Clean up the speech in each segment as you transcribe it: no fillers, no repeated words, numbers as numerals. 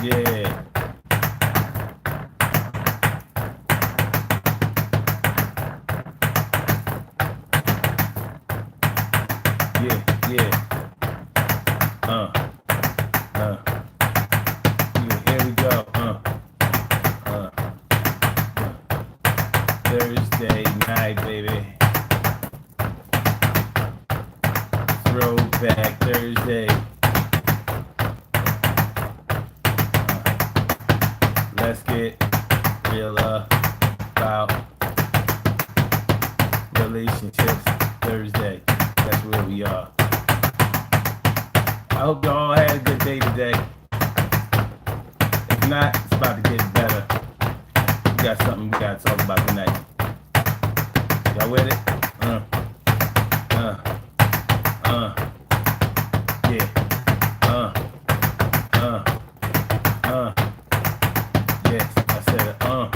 Yeah. Yeah. Yeah. Uh. Uh. Yeah. Here we go. Uh. Thursday night, baby. Throwback Thursday. Let's get real about relationships Thursday. That's where we are. I hope y'all had a good day today. If not, it's about to get better. We got something we got to talk about tonight. Y'all with it? Uh, uh, yeah. Uh, uh, yes, I said it. Uh,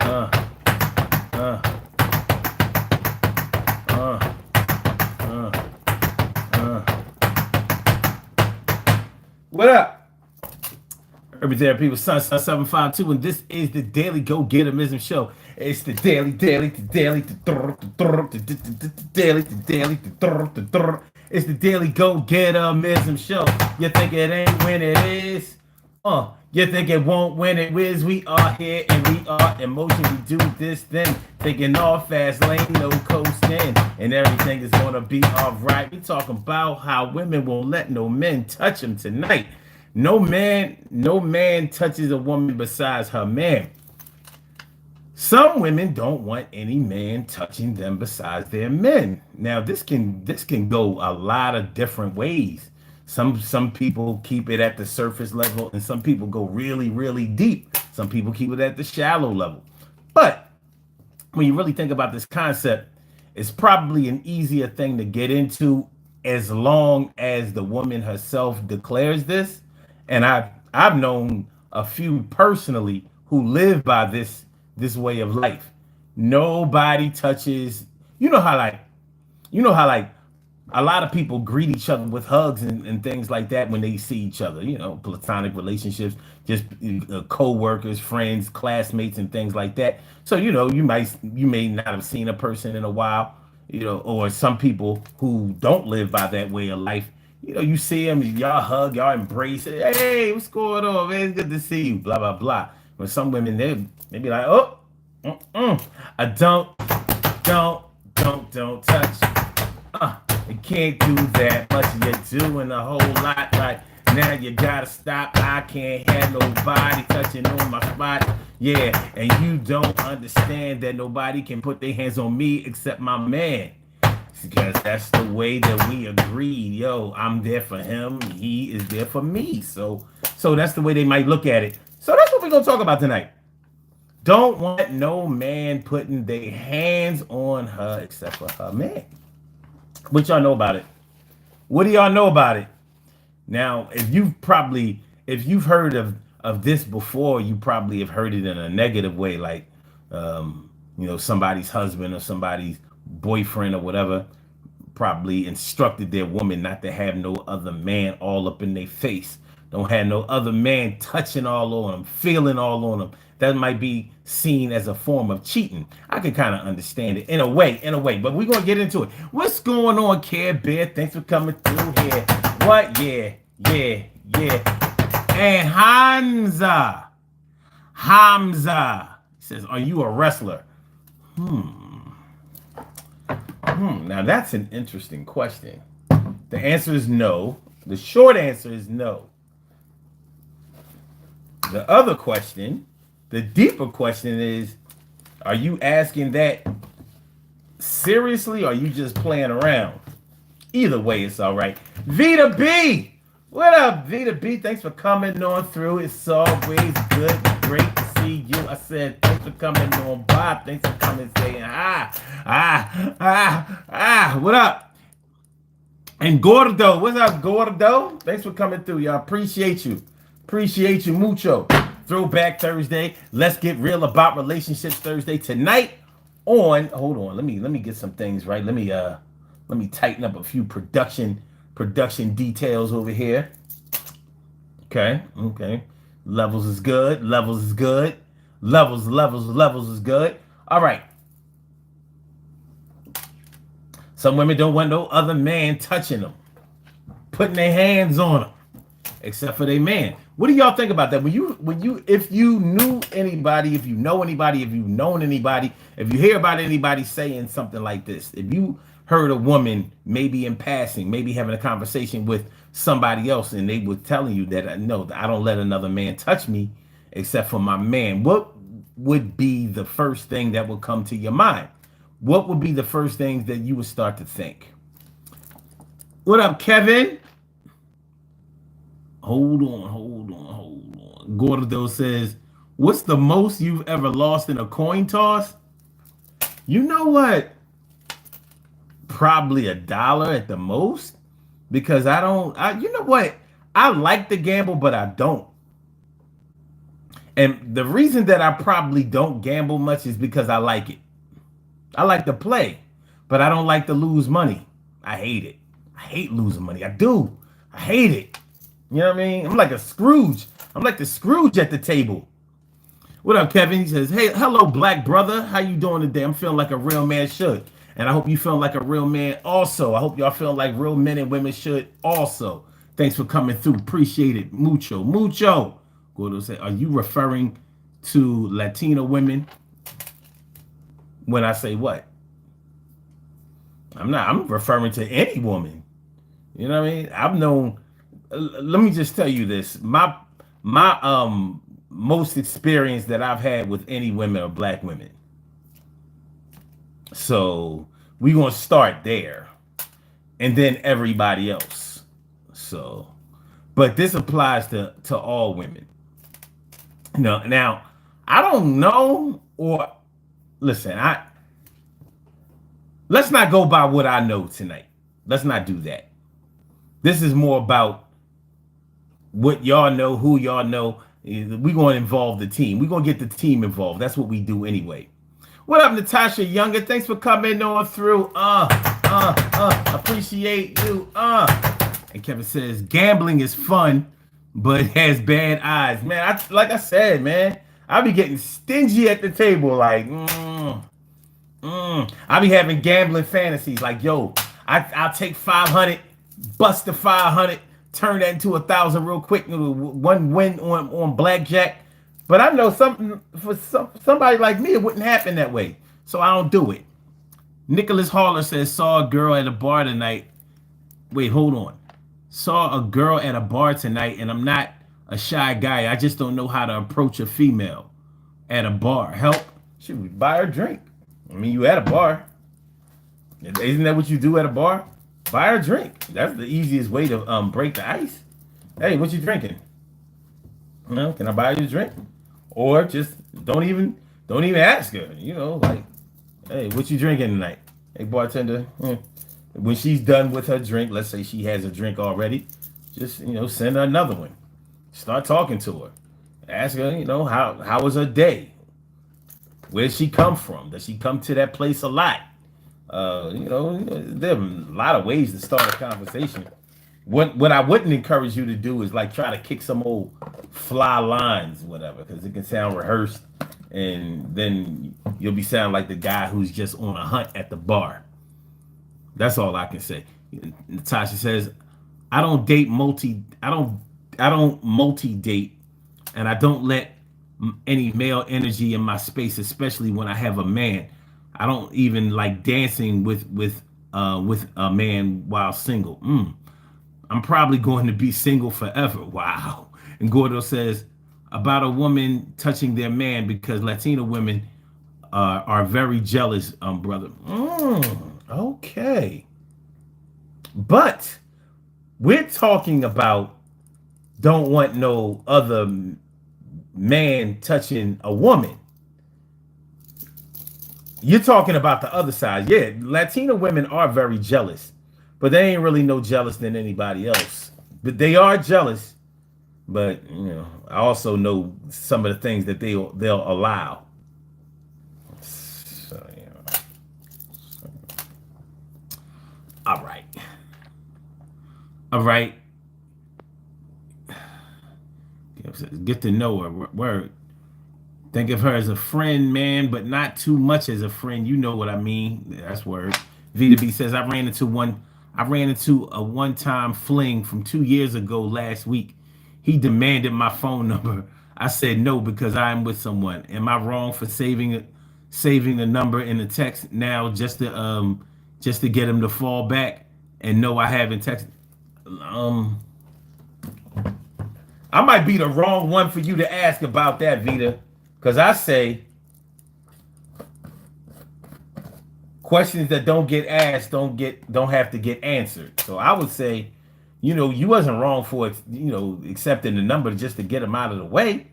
uh, uh, uh. What up? Urban Therapy with Sun 752, and this is the Daily Go Getterism Show. It's the daily. It's the Daily Go Getterism Show. You think it ain't when it is? You think it won't when it is? We are here and we are in motion. We do this then, thinking all fast lane, no coasting, and everything is gonna be alright. We talking about how women won't let no men touch them tonight. No man touches a woman besides her man. Some women don't want any man touching them besides their men. Now this can go a lot of different ways. Some people keep it at the surface level, and some people go really, really deep. Some people keep it at the shallow level. But when you really think about this concept, it's probably an easier thing to get into as long as the woman herself declares this. And I've known a few personally who live by this way of life. Nobody touches. You know how like a lot of people greet each other with hugs and things like that when they see each other. Platonic relationships, just co-workers, friends, classmates, and things like that. So you may not have seen a person in a while. Or some people who don't live by that way of life. You see them, y'all hug, y'all embrace it. Hey, what's going on, man? It's good to see you. Blah blah blah. But some women, they be like, oh, I don't touch. You can't do that much. You're doing a whole lot. Like now, you gotta stop. I can't have nobody touching on my spot. Yeah, and you don't understand that nobody can put their hands on me except my man. Because that's the way that we agreed. Yo, I'm there for him. He is there for me. So that's the way they might look at it. So that's what we're gonna talk about tonight. Don't want no man putting their hands on her except for her man. What y'all know about it? What do y'all know about it? Now, if you've heard of this before, you probably have heard it in a negative way, like somebody's husband or somebody's boyfriend or whatever probably instructed their woman not to have no other man all up in their face. Don't have no other man touching all on them, feeling all on them. That might be seen as a form of cheating. I can kind of understand it in a way, but we're going to get into it. What's going on, Care Bear? Thanks for coming through here. What? Yeah. And Hamza says, are you a wrestler? Now that's an interesting question. The answer is no. The short answer is no. The other question, the deeper question is, are you asking that seriously or are you just playing around? Either way, it's all right. Vita B! What up, Vita B? Thanks for coming on through. It's always good, great to see you. I said, thanks for coming on by. Thanks for coming saying hi. What up? And Gordo, what's up, Gordo? Thanks for coming through, y'all. Appreciate you mucho. Throwback Thursday. Let's get real about relationships Thursday tonight. Hold on, let me get some things right. Let me tighten up a few production details over here. Okay. Levels is good. Levels is good. Levels is good. All right. Some women don't want no other man touching them, putting their hands on them, except for their man. What do y'all think about that? If you knew anybody, if you know anybody, if you've known anybody, if you hear about anybody saying something like this, if you heard a woman maybe in passing, maybe having a conversation with somebody else, and they were telling you that no, I don't let another man touch me except for my man, what would be the first thing that would come to your mind? What would be the first things that you would start to think? What up, Kevin? Hold on. Gordo says, what's the most you've ever lost in a coin toss? You know what? Probably $1 at the most. Because you know what? I like to gamble, but I don't. And the reason that I probably don't gamble much is because I like it. I like to play, but I don't like to lose money. I hate it. I hate losing money. I do. I hate it. You know what I mean? I'm like a Scrooge. I'm like the Scrooge at the table. What up, Kevin? He says, hey, hello, black brother. How you doing today? I'm feeling like a real man should. And I hope you feel like a real man also. I hope y'all feel like real men and women should also. Thanks for coming through. Appreciate it. Mucho. Gordo said, are you referring to Latino women when I say what? I'm not. I'm referring to any woman. You know what I mean? I've known. Let me just tell you this. My most experience that I've had with any women are black women. So we're gonna start there, and then everybody else. So, but this applies to all women. No, now I don't know, or listen, let's not go by what I know tonight. Let's not do that. This is more about what y'all know, who y'all know. We're going to involve the team. We're going to get the team involved. That's what we do anyway. What up, Natasha Younger? Thanks for coming on through. Appreciate you. And Kevin says, gambling is fun, but it has bad eyes. Man, like I said, man, I be getting stingy at the table. Like, I be having gambling fantasies. Like, yo, I'll take 500, bust the 500, turn that into 1,000 real quick. One win on blackjack. But I know somebody like me, it wouldn't happen that way. So I don't do it. Nicholas Haller says, saw a girl at a bar tonight. Wait, hold on. Saw a girl at a bar tonight, and I'm not a shy guy. I just don't know how to approach a female at a bar. Help. Should we buy her a drink? I mean, you at a bar. Isn't that what you do at a bar? Buy her a drink. That's the easiest way to break the ice. Hey, what you drinking? No, can I buy you a drink? Or just don't even ask her. You know, like, hey, what you drinking tonight? Hey, bartender. When she's done with her drink, let's say she has a drink already, just send her another one. Start talking to her. Ask her, how was her day? Where did she come from? Does she come to that place a lot? There are a lot of ways to start a conversation. What I wouldn't encourage you to do is like try to kick some old fly lines, whatever, because it can sound rehearsed, and then you'll be sounding like the guy who's just on a hunt at the bar. That's all I can say. Natasha says, I don't multi date, and I don't let any male energy in my space, especially when I have a man. I don't even like dancing with a man while single. I'm probably going to be single forever. Wow. And Gordo says, about a woman touching their man, because Latino women are very jealous, brother. Okay. But we're talking about don't want no other man touching a woman. You're talking about the other side. Yeah, Latino women are very jealous, but they ain't really no jealous than anybody else. But they are jealous. But I also know some of the things that they'll allow. So, all right. Get to know her. Word. Think of her as a friend, man, but not too much as a friend. You know what I mean? That's word. Vita B says I ran into a one-time fling from 2 years ago last week. He demanded my phone number. I said no because I'm with someone. Am I wrong for saving the number in the text now just to get him to fall back and know I haven't texted? I might be the wrong one for you to ask about that, Vita. Because I say questions that don't get asked don't have to get answered. So I would say, you wasn't wrong for accepting the number just to get them out of the way.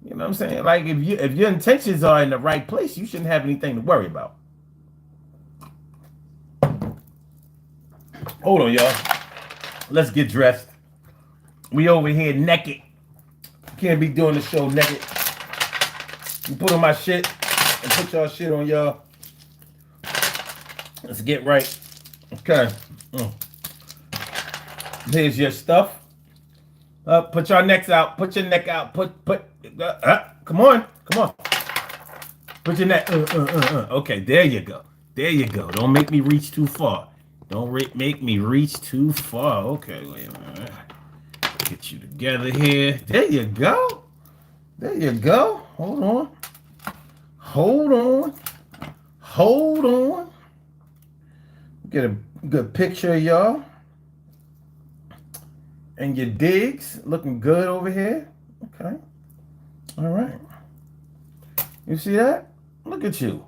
You know what I'm saying? Like if your intentions are in the right place, you shouldn't have anything to worry about. Hold on, y'all. Let's get dressed. We over here naked. Can't be doing the show naked. You put on my shit and put y'all shit on y'all. Let's get right. Okay. Here's your stuff. Put your necks out. Put your neck out. Come on. Put your neck. Okay, there you go. Don't make me reach too far. Make me reach too far. Okay, wait a minute. Get you together here. There you go. Hold on. Get a good picture of y'all. And your digs looking good over here. Okay. All right. You see that? Look at you.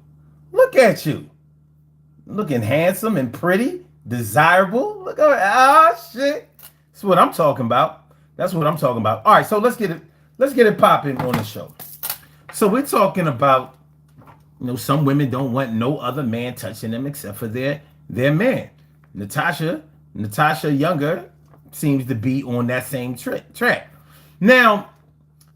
Looking handsome and pretty, desirable. Look at shit. That's what I'm talking about. All right, so let's get it popping on the show. So we're talking about, some women don't want no other man touching them except for their man. Natasha Younger seems to be on that same track. Now,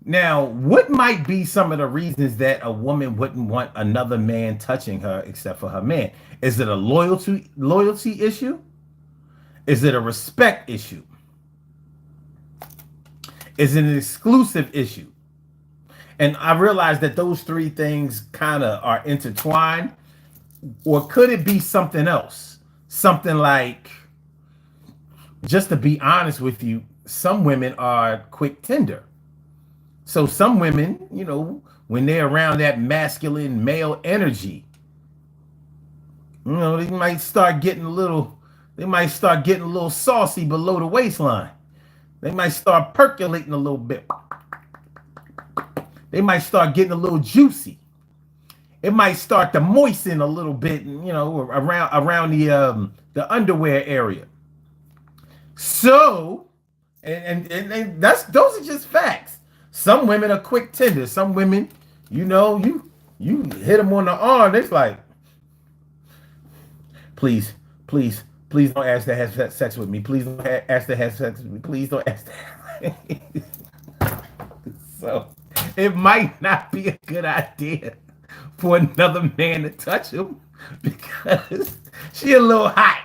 what might be some of the reasons that a woman wouldn't want another man touching her except for her man? Is it a loyalty issue? Is it a respect issue? Is it an exclusive issue? And I realize that those three things kind of are intertwined. Or could it be something else? Something like, just to be honest with you, some women are quick tender. So some women, when they're around that masculine male energy, they might start getting a little saucy below the waistline. They might start percolating a little bit. They might start getting a little juicy. It might start to moisten a little bit, around the underwear area. So, and those are just facts. Some women are quick tender. Some women, you hit them on the arm. It's like, please don't ask to have sex with me. Please don't ask to have sex with me. Please don't ask to. So it might not be a good idea for another man to touch him because she a little hot.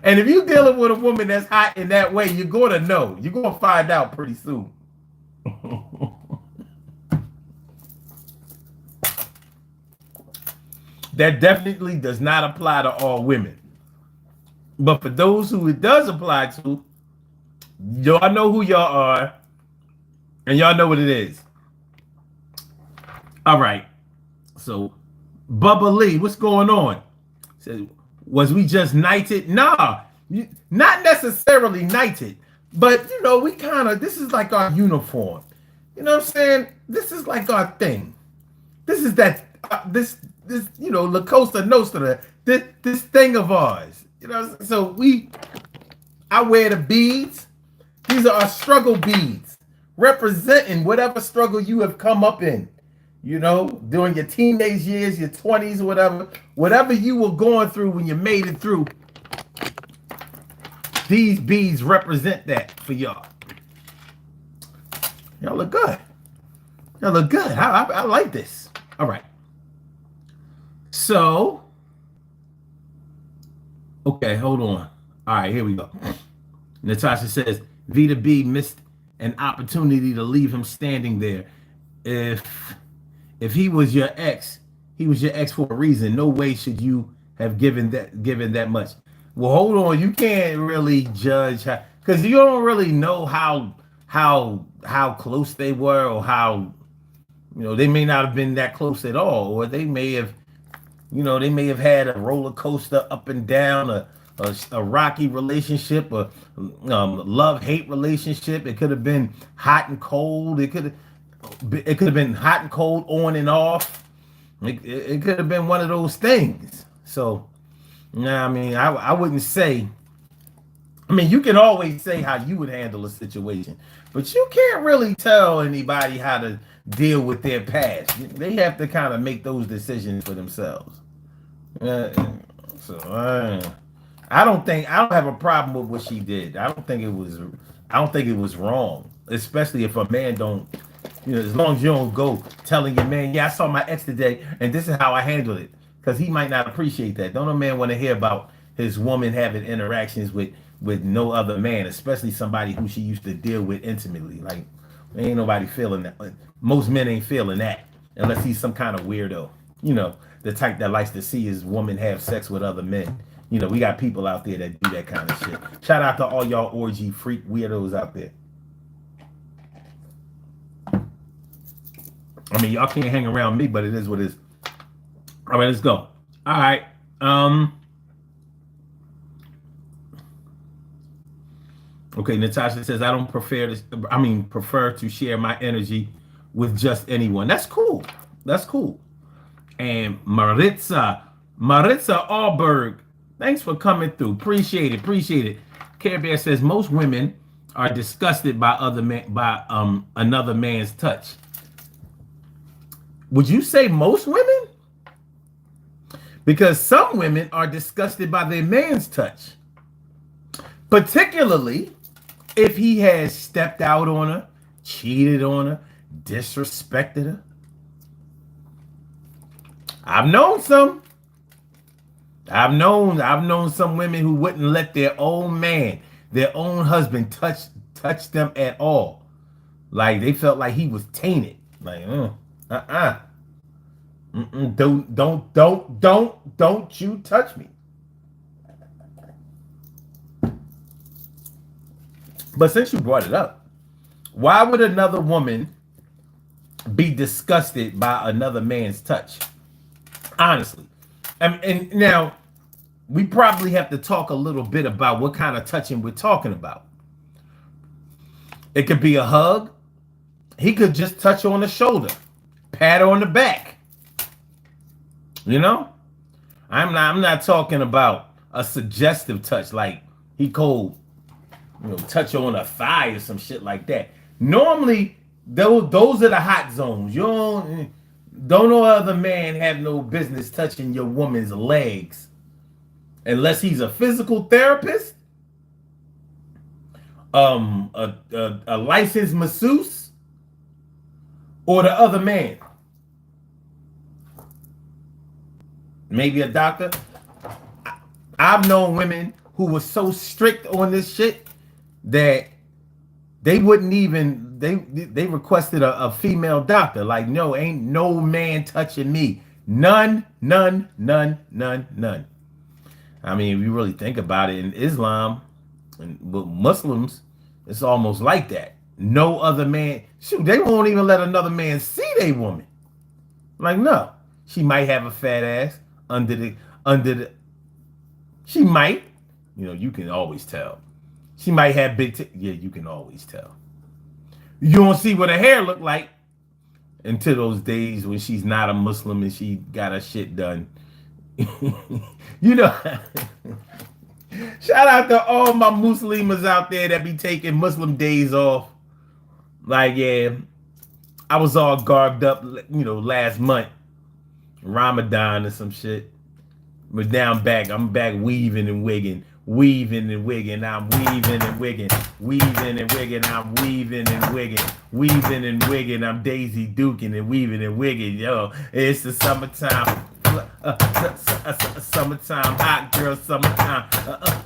And if you're dealing with a woman that's hot in that way, you're going to know. You're going to find out pretty soon. That definitely does not apply to all women. But for those who it does apply to, y'all know who y'all are, and y'all know what it is. All right. So, Bubba Lee, what's going on? Says, was we just knighted? Nah, not necessarily knighted, but we this is like our uniform. You know what I'm saying? This is like our thing. This is that La Costa Nostra, this thing of ours. So I wear the beads. These are our struggle beads, representing whatever struggle you have come up in. During your teenage years, your 20s, whatever you were going through when you made it through, these beads represent that for y'all. Y'all look good. I like this. All right. So, okay, hold on. All right, here we go. Natasha says, Vita B an opportunity to leave him standing there. If he was your ex, he was your ex for a reason. No way should you have given that much. Well, hold on, you can't really judge how, because you don't really know how close they were, or how, they may not have been that close at all, or they may have, they may have had a roller coaster up and down, a rocky relationship, a love hate relationship. It could have been hot and cold. It could have been hot and cold, on and off. It could have been one of those things. So, I mean, I wouldn't say. I mean, you can always say how you would handle a situation, but you can't really tell anybody how to deal with their past. They have to kind of make those decisions for themselves. I don't have a problem with what she did. I don't think it was wrong, especially if a man don't, as long as you don't go telling your man, yeah, I saw my ex today and this is how I handled it, because he might not appreciate that. Don't a man want to hear about his woman having interactions with no other man, especially somebody who she used to deal with intimately? Like, ain't nobody feeling that. Most men ain't feeling that unless he's some kind of weirdo, the type that likes to see his woman have sex with other men. We got people out there that do that kind of shit. Shout out to all y'all orgy freak weirdos out there. I mean, y'all can't hang around me, but it is what it is. All right, let's go. All right. Okay, Natasha says, I don't prefer to share my energy with just anyone. That's cool. That's cool. And Maritza Allberg, thanks for coming through. Appreciate it. Care Bear says, most women are disgusted by another man's touch. Would you say most women? Because some women are disgusted by their man's touch, particularly if he has stepped out on her, cheated on her, disrespected her. I've known some women who wouldn't let their own man, their own husband touch them at all. Like, they felt like he was tainted. Like, don't you touch me. But since you brought it up, why would another woman be disgusted by another man's touch? Honestly. And now, we probably have to talk a little bit about what kind of touching we're talking about. It could be a hug. He could just touch on the shoulder, pat on the back. I'm not talking about a suggestive touch, like he cold, touch on a thigh or some shit like that. Normally, those are the hot zones. You don't no other man have no business touching your woman's legs unless he's a physical therapist, a licensed masseuse, or the other man. Maybe a doctor. I've known women who were so strict on this shit that they wouldn't even, they requested a female doctor. Like, no, ain't no man touching me. None. I mean, if you really think about it, in Islam and with Muslims, it's almost like that. No other man. Shoot, they won't even let another man see their woman. Like, no. She might have a fat ass under the. She might. You can always tell. She might have big yeah, you can always tell. You don't see what her hair look like until those days when she's not a Muslim and she got her shit done. Shout out to all my Muslims out there that be taking Muslim days off. Like, yeah, I was all garbed up, last month, Ramadan or some shit. But now I'm back weaving and wigging. I'm weaving and wigging, I'm weaving and wigging, I'm Daisy Duking and weaving and wigging. Yo, it's the summertime. Summertime, hot girl, summertime.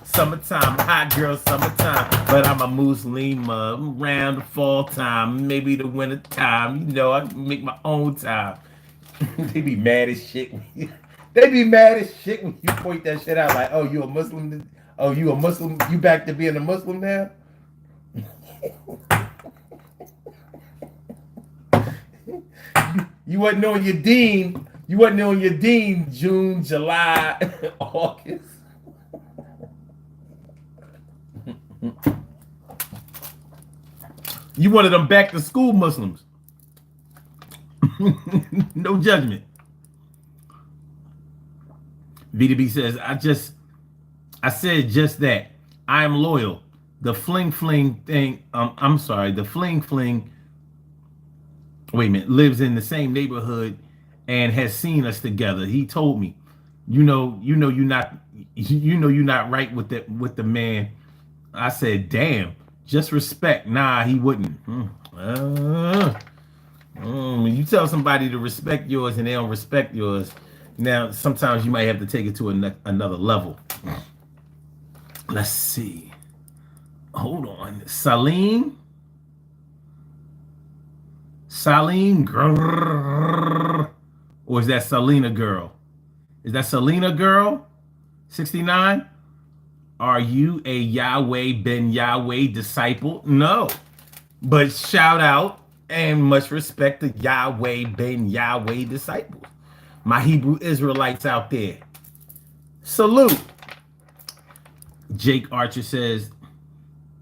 Summertime, hot girl, summertime. But I'm a Muslim around the fall time, maybe the winter time. You know, I make my own time. They be mad as shit. They be mad as shit when you point that shit out. Like, oh, you a Muslim? Oh, you a Muslim? You back to being a Muslim now? You wasn't on your deen. You wasn't on your deen June, July, August. You one of them back to school Muslims. No judgment. VDB says, I said just that. I am loyal. The fling fling thing, I'm sorry, the fling fling, wait a minute, lives in the same neighborhood and has seen us together. He told me, you're not right with the man. I said, damn, just respect. Nah, he wouldn't. When you tell somebody to respect yours and they don't respect yours, now sometimes you might have to take it to another level. Let's see. Hold on. Saline, grrr, or is that Selena girl? Is that Selena girl? 69? Are you a Yahweh ben Yahweh disciple? No. But shout out and much respect to Yahweh ben Yahweh disciples. My Hebrew Israelites out there. Salute. Jake Archer says,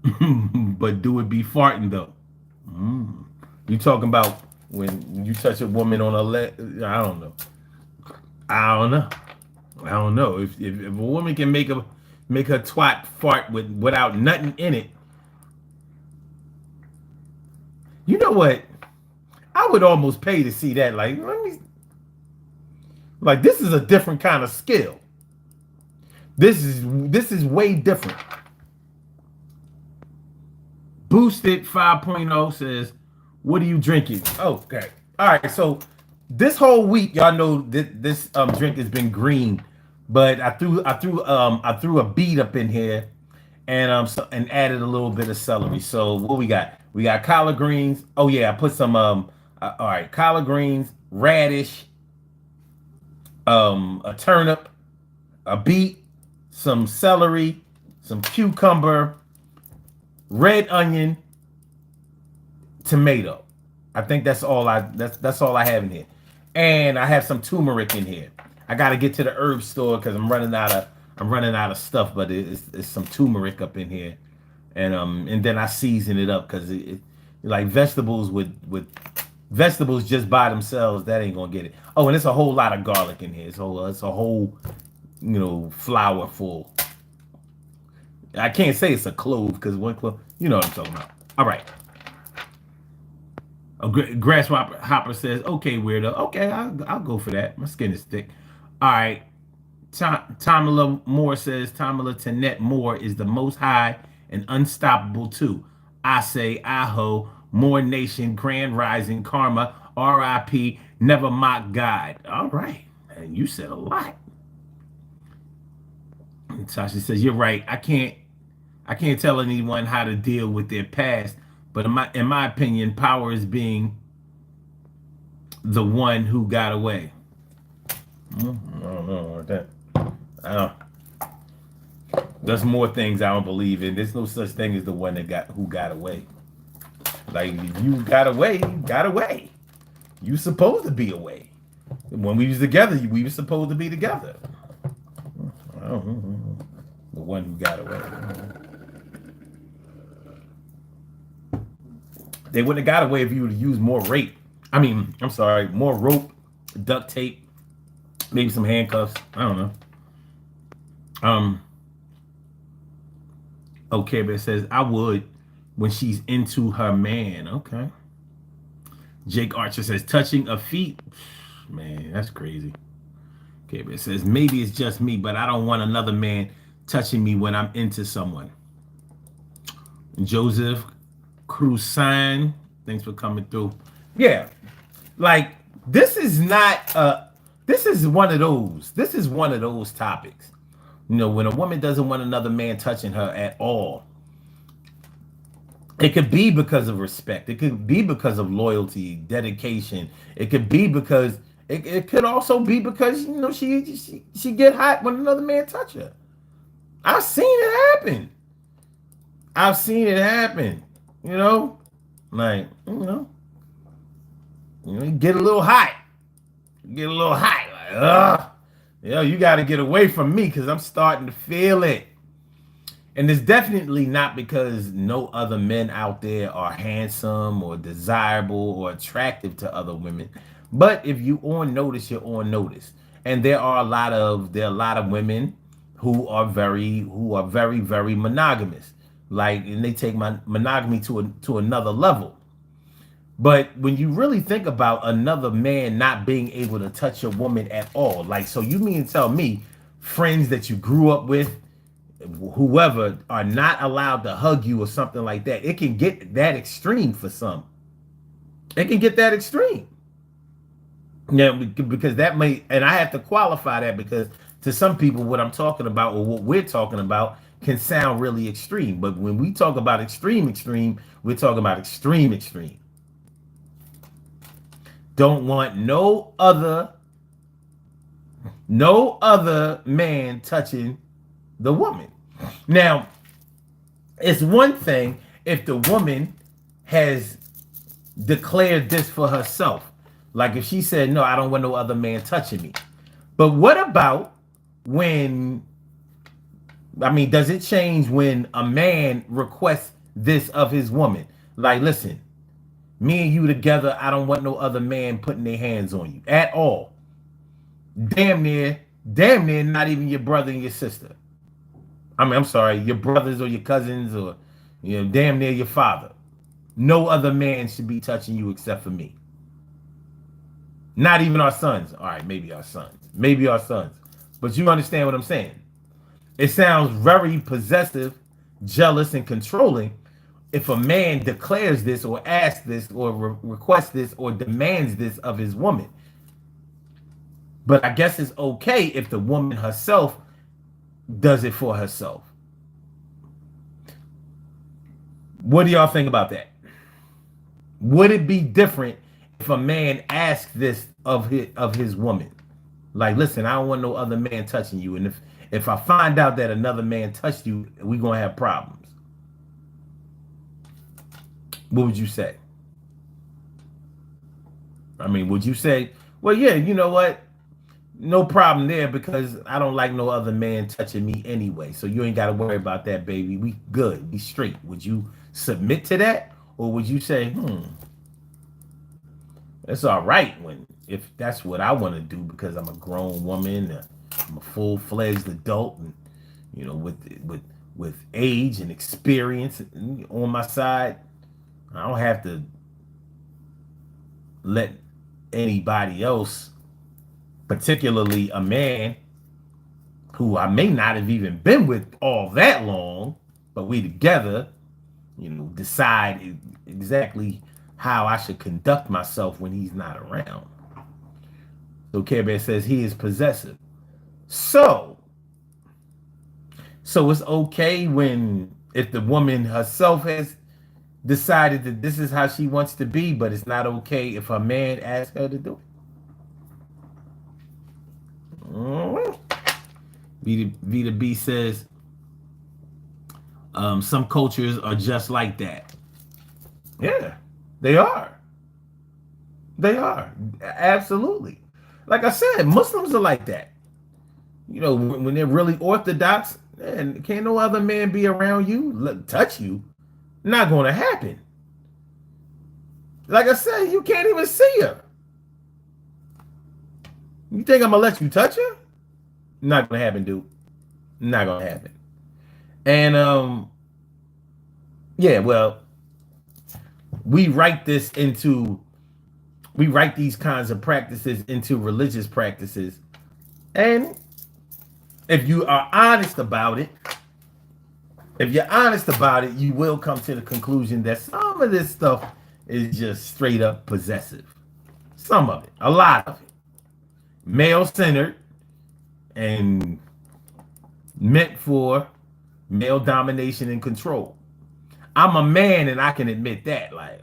but do it be farting though. You talking about when you touch a woman on a leg? I don't know. If a woman can make her twat fart without nothing in it, you know what? I would almost pay to see that. Like this is a different kind of skill. This is way different. Boosted 5.0 says, what are you drinking? Oh, okay. All right. So this whole week, y'all know that this drink has been green, but I threw a beet up in here and and added a little bit of celery. So what we got? We got collard greens. Oh yeah, I put some all right, collard greens, radish, a turnip, a beet, some celery, some cucumber, red onion, tomato. I think that's all I have in here. And I have some turmeric in here. I got to get to the herb store because I'm running out of stuff, but it's some turmeric up in here. And then I season it up because it like vegetables with vegetables just by themselves, that ain't gonna get it. Oh, and it's a whole lot of garlic in here. It's a whole flour full. I can't say it's a clove because one clove, you know what I'm talking about. All right. A grasshopper says, okay, weirdo. Okay, I'll go for that. My skin is thick. All right. Tamala Moore says, Tamala Tanet Moore is the most high and unstoppable too. I say, Aho, Moore Nation, Grand Rising, Karma, R.I.P., never mock God. All right. And you said a lot. And Tasha says, you're right. I can't tell anyone how to deal with their past, but in my opinion, power is being the one who got away. I don't know about that. There's more things I don't believe in. There's no such thing as the one who got away. Like, if you got away, you got away. You supposed to be away. When we was together, we were supposed to be together. I don't know. The one who got away. They wouldn't have got away if you would have used more more rope, duct tape, maybe some handcuffs. I don't know. Okay, but it says, I would when she's into her man. Okay. Jake Archer says, touching a feet. Man, that's crazy. Okay, but it says, maybe it's just me, but I don't want another man touching me when I'm into someone. Joseph Crusan, thanks for coming through. Yeah, like this is not this is one of those. This is one of those topics. You know, when a woman doesn't want another man touching her at all, it could be because of respect. It could be because of loyalty, dedication. It could be because it could also be because you know she get hot when another man touch her. I've seen it happen. I've seen it happen. You know, like you get a little hot. Get a little hot. Like, you got to get away from me because I'm starting to feel it. And it's definitely not because no other men out there are handsome or desirable or attractive to other women. But if you on notice, you're on notice. And there are a lot of women who are very, very monogamous. Like, and they take my monogamy to another level. But when you really think about another man not being able to touch a woman at all, like, so you mean to tell me friends that you grew up with, whoever, are not allowed to hug you or something like that? It can get that extreme for some. It can get that extreme. Yeah, because that may, and I have to qualify that because to some people, what I'm talking about or what we're talking about can sound really extreme. But when we talk about extreme, we're talking about extreme. Don't want no other man touching the woman. Now, it's one thing if the woman has declared this for herself. Like if she said, no, I don't want no other man touching me. But what about when, does it change when a man requests this of his woman? Like, listen, me and you together, I don't want no other man putting their hands on you at all. Damn near not even your brother and your sister. I'm sorry, your brothers or your cousins or, damn near your father. No other man should be touching you except for me. Not even our sons. All right, maybe our sons. But you understand what I'm saying. It sounds very possessive, jealous, and controlling if a man declares this or asks this or requests this or demands this of his woman. But I guess it's okay if the woman herself does it for herself. What do y'all think about that? Would it be different if a man asked this of his woman? Like, listen, I don't want no other man touching you. And if I find out that another man touched you, we're going to have problems. What would you say? Would you say, well, yeah, you know what? No problem there because I don't like no other man touching me anyway. So you ain't got to worry about that, baby. We good. We straight. Would you submit to that? Or would you say, that's all right if that's what I want to do because I'm a grown woman, I'm a full-fledged adult, and with age and experience on my side, I don't have to let anybody else, particularly a man who I may not have even been with all that long, but we together, decide exactly how I should conduct myself when he's not around. So Care Bear says he is possessive. So it's okay if the woman herself has decided that this is how she wants to be, but it's not okay if her man asks her to do it. Vita B says some cultures are just like that. Yeah, they are. Absolutely. Like I said, Muslims are like that. When they're really orthodox, and can't no other man be around you, touch you. Not going to happen. Like I said, you can't even see her. You think I'm going to let you touch her? Not going to happen, dude. Not going to happen. And, yeah, well, we write these kinds of practices into religious practices. And if you are honest about it, you will come to the conclusion that some of this stuff is just straight up possessive. Some of it, a lot of it. male-centered and meant for male domination and control. I'm a man and I can admit that. Like,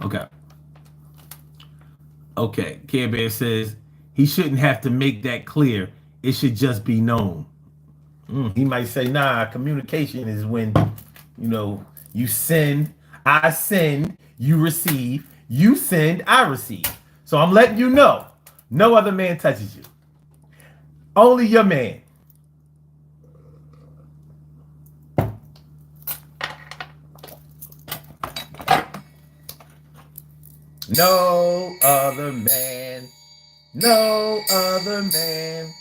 okay. Okay. Care Bear says he shouldn't have to make that clear. It should just be known. He might say, nah, communication is when, you send, I send, you receive, you send, I receive. So I'm letting you know, no other man touches you. Only your man. No other man. No other man.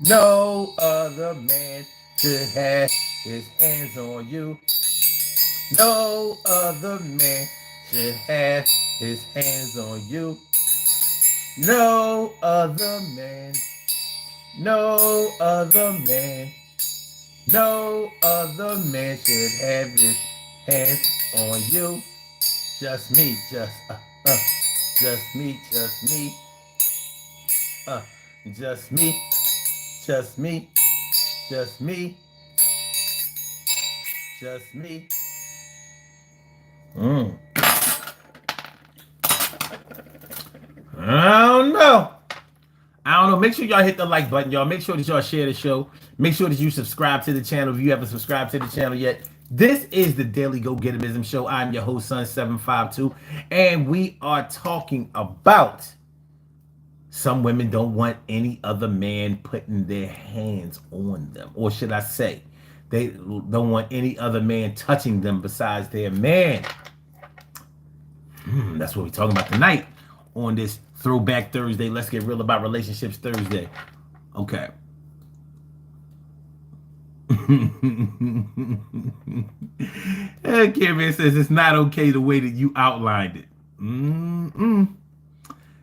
No other man should have his hands on you. No other man should have his hands on you. No other man. No other man. No other man should have his hands on you. Just me, just me, just me. Just me, just me, just me, just me. I don't know. Make sure y'all hit the like button, y'all. Make sure that y'all share the show. Make sure that you subscribe to the channel if you haven't subscribed to the channel yet. This is the Daily Go Getterism Show. I'm your host, Sun752, and we are talking about some women don't want any other man putting their hands on them. Or should I say, they don't want any other man touching them besides their man. That's what we're talking about tonight on this Throwback Thursday. Let's get real about relationships Thursday. Okay. Kevin says it's not okay the way that you outlined it.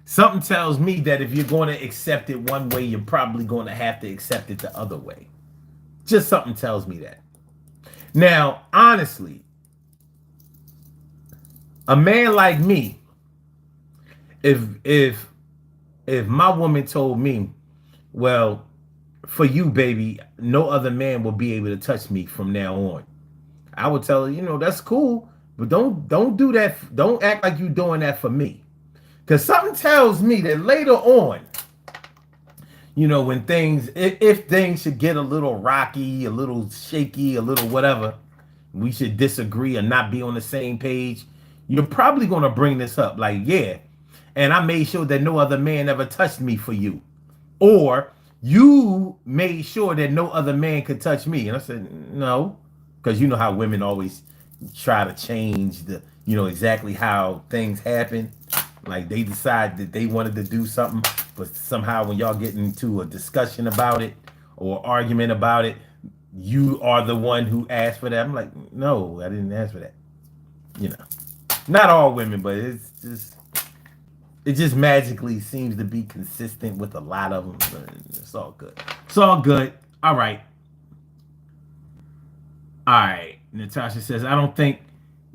Something tells me that if you're going to accept it one way, you're probably going to have to accept it the other way. Just something tells me that. Now, honestly, a man like me, if my woman told me, well, for you, baby, no other man will be able to touch me from now on, I would tell her, that's cool, but don't do that. Don't act like you're doing that for me. Because something tells me that later on, when if things should get a little rocky, a little shaky, a little whatever, we should disagree or not be on the same page, you're probably going to bring this up. Like, yeah, and I made sure that no other man ever touched me for you. Or you made sure that no other man could touch me. And I said, no, because you know how women always try to change exactly how things happen. Like they decide that they wanted to do something, but somehow when y'all get into a discussion about it or argument about it, you are the one who asked for that. I'm like, no, I didn't ask for that. Not all women, but it just magically seems to be consistent with a lot of them. It's all good. It's all good. All right. All right. Natasha says, I don't think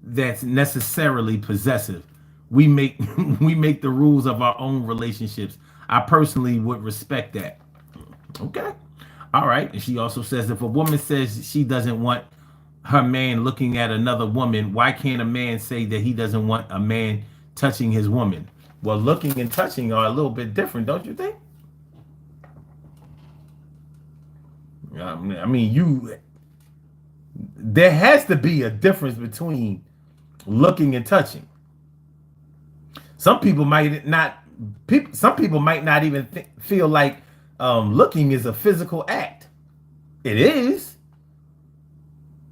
that's necessarily possessive. We make the rules of our own relationships. I personally would respect that. Okay. All right. And she also says, if a woman says she doesn't want her man looking at another woman, why can't a man say that he doesn't want a man touching his woman? Well, looking and touching are a little bit different, don't you think? I mean, there has to be a difference between looking and touching. Some people might not even feel like looking is a physical act. It is.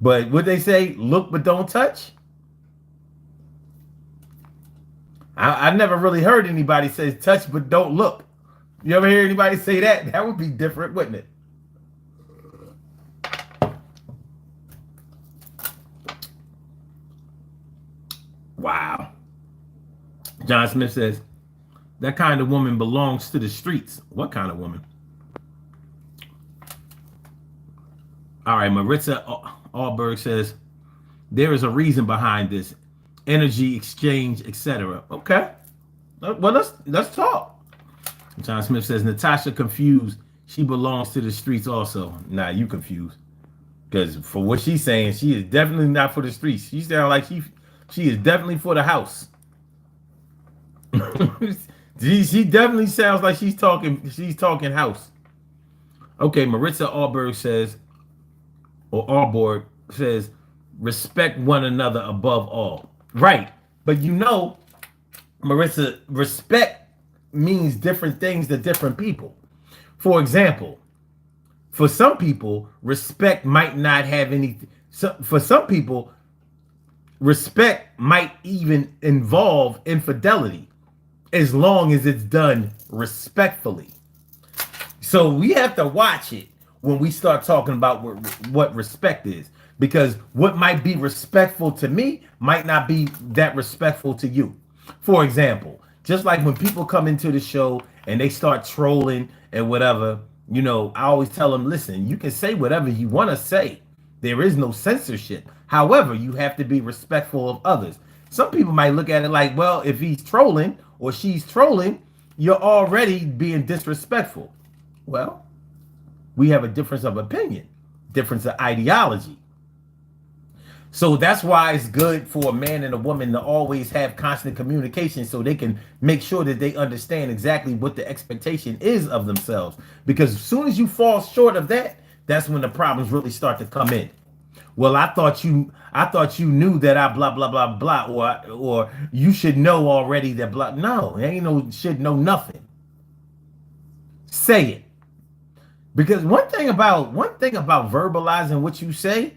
But would they say, look but don't touch? I never really heard anybody say touch but don't look. You ever hear anybody say that? That would be different, wouldn't it? Wow. John Smith says, that kind of woman belongs to the streets. What kind of woman? All right, Maritza Alberg says, there is a reason behind this. energy exchange, etc. Okay. Well, let's talk. John Smith says Natasha confused. She belongs to the streets also. Nah, you confused. Because for what she's saying, she is definitely not for the streets. She sounds like she is definitely for the house. she definitely sounds like she's talking house. Okay, Maritza Alberg says, or Alborg says, respect one another above all. Right. But Marissa, respect means different things to different people. For example, for some people, respect might not have any. So for some people, respect might even involve infidelity, as long as it's done respectfully. So we have to watch it when we start talking about what respect is, because what might be respectful to me might not be that respectful to you. For example, just like when people come into the show and they start trolling and whatever, I always tell them, listen, you can say whatever you want to say. There is no censorship. However, you have to be respectful of others. Some people might look at it like, well, if he's trolling or she's trolling, you're already being disrespectful. Well, we have a difference of opinion, difference of ideology. So that's why it's good for a man and a woman to always have constant communication so they can make sure that they understand exactly what the expectation is of themselves. Because as soon as you fall short of that, that's when the problems really start to come in. Well, I thought you knew that I blah blah blah blah, or you should know already that blah. No, ain't no should know nothing. Say it. Because one thing about verbalizing what you say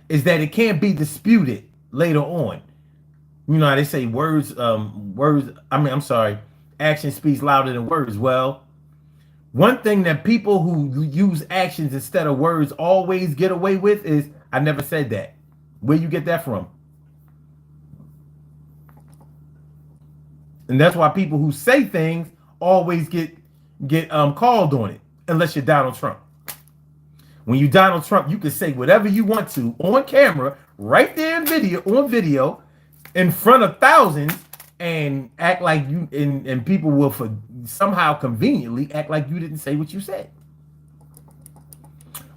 is that it can't be disputed later on. You know how they say action speaks louder than words. Well, one thing that people who use actions instead of words always get away with is, I never said that. Where you get that from? And that's why people who say things always get called on it, unless you're Donald Trump. When you Donald Trump, you can say whatever you want to on camera, right there on video, in front of thousands, and act like you and people will somehow conveniently act like you didn't say what you said.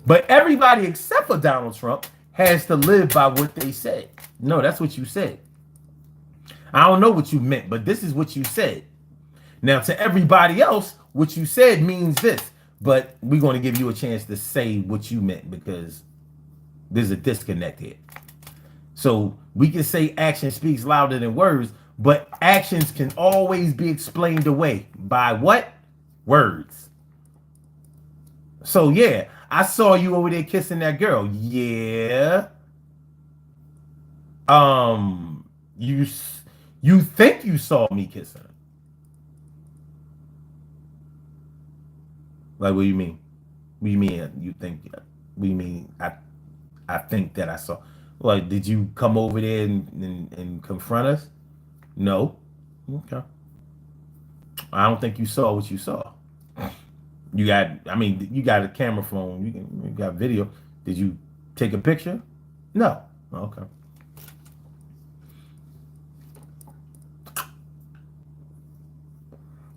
But everybody except for Donald Trump has to live by what they said. No, that's what you said. I don't know what you meant, but this is what you said. Now, to everybody else, what you said means this. But we're going to give you a chance to say what you meant, because there's a disconnect here. So we can say action speaks louder than words, but actions can always be explained away by what? Words. So yeah, I saw you over there kissing that girl. Yeah. You think you saw me kissing her. Like, what do you mean? What do you mean you think? What do you mean I think that I saw? Like, did you come over there and confront us? No. Okay. I don't think you saw what you saw. You got a camera phone. You got video. Did you take a picture? No. Okay.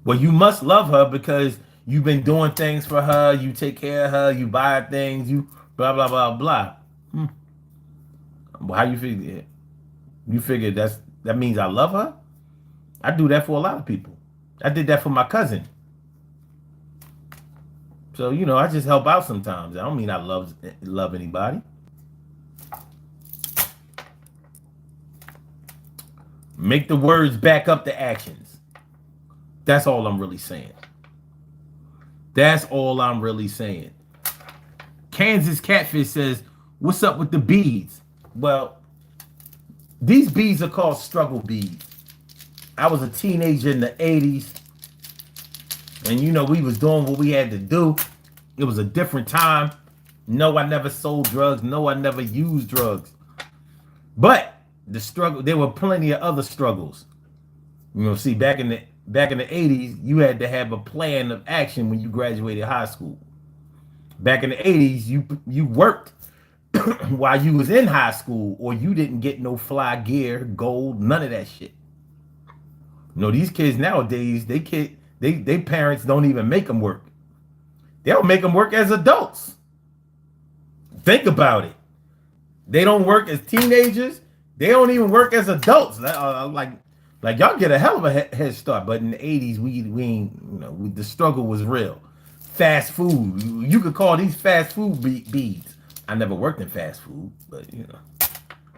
Well, you must love her because you've been doing things for her. You take care of her. You buy her things. You blah, blah, blah, blah. Well, how you figure? You figure that means I love her? I do that for a lot of people. I did that for my cousin. So, I just help out sometimes. I don't mean I love anybody. Make the words back up the actions. That's all I'm really saying. That's all I'm really saying. Kansas Catfish says, what's up with the beads? Well, these beads are called struggle beads. I was a teenager in the 80s. And, we was doing what we had to do. It was a different time. No, I never sold drugs. No, I never used drugs. But there were plenty of other struggles. See, back in the 80s, you had to have a plan of action when you graduated high school. Back in the 80s, you worked while you was in high school, or you didn't get no fly gear, gold, none of that shit. You know, these kids nowadays, they parents don't even make them work. They'll make them work as adults. Think about it. They don't work as teenagers. They don't even work as adults. Like y'all get a hell of a head start. But in the 80s, we ain't, you know, the struggle was real. Fast food. You could call these fast food beads. I never worked in fast food, but you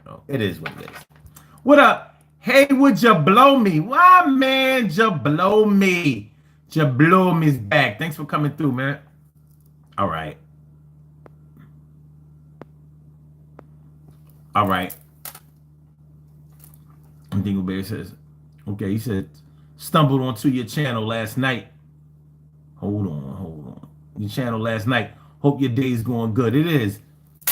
know, it is what it is. What up? Hey, would you blow me? Why, man, you blow me? You blow me's back. Thanks for coming through, man. All right. All right. And Dingleberry says, okay, he said, stumbled onto your channel last night. Hold on. Your channel last night. Hope your day's going good. It is.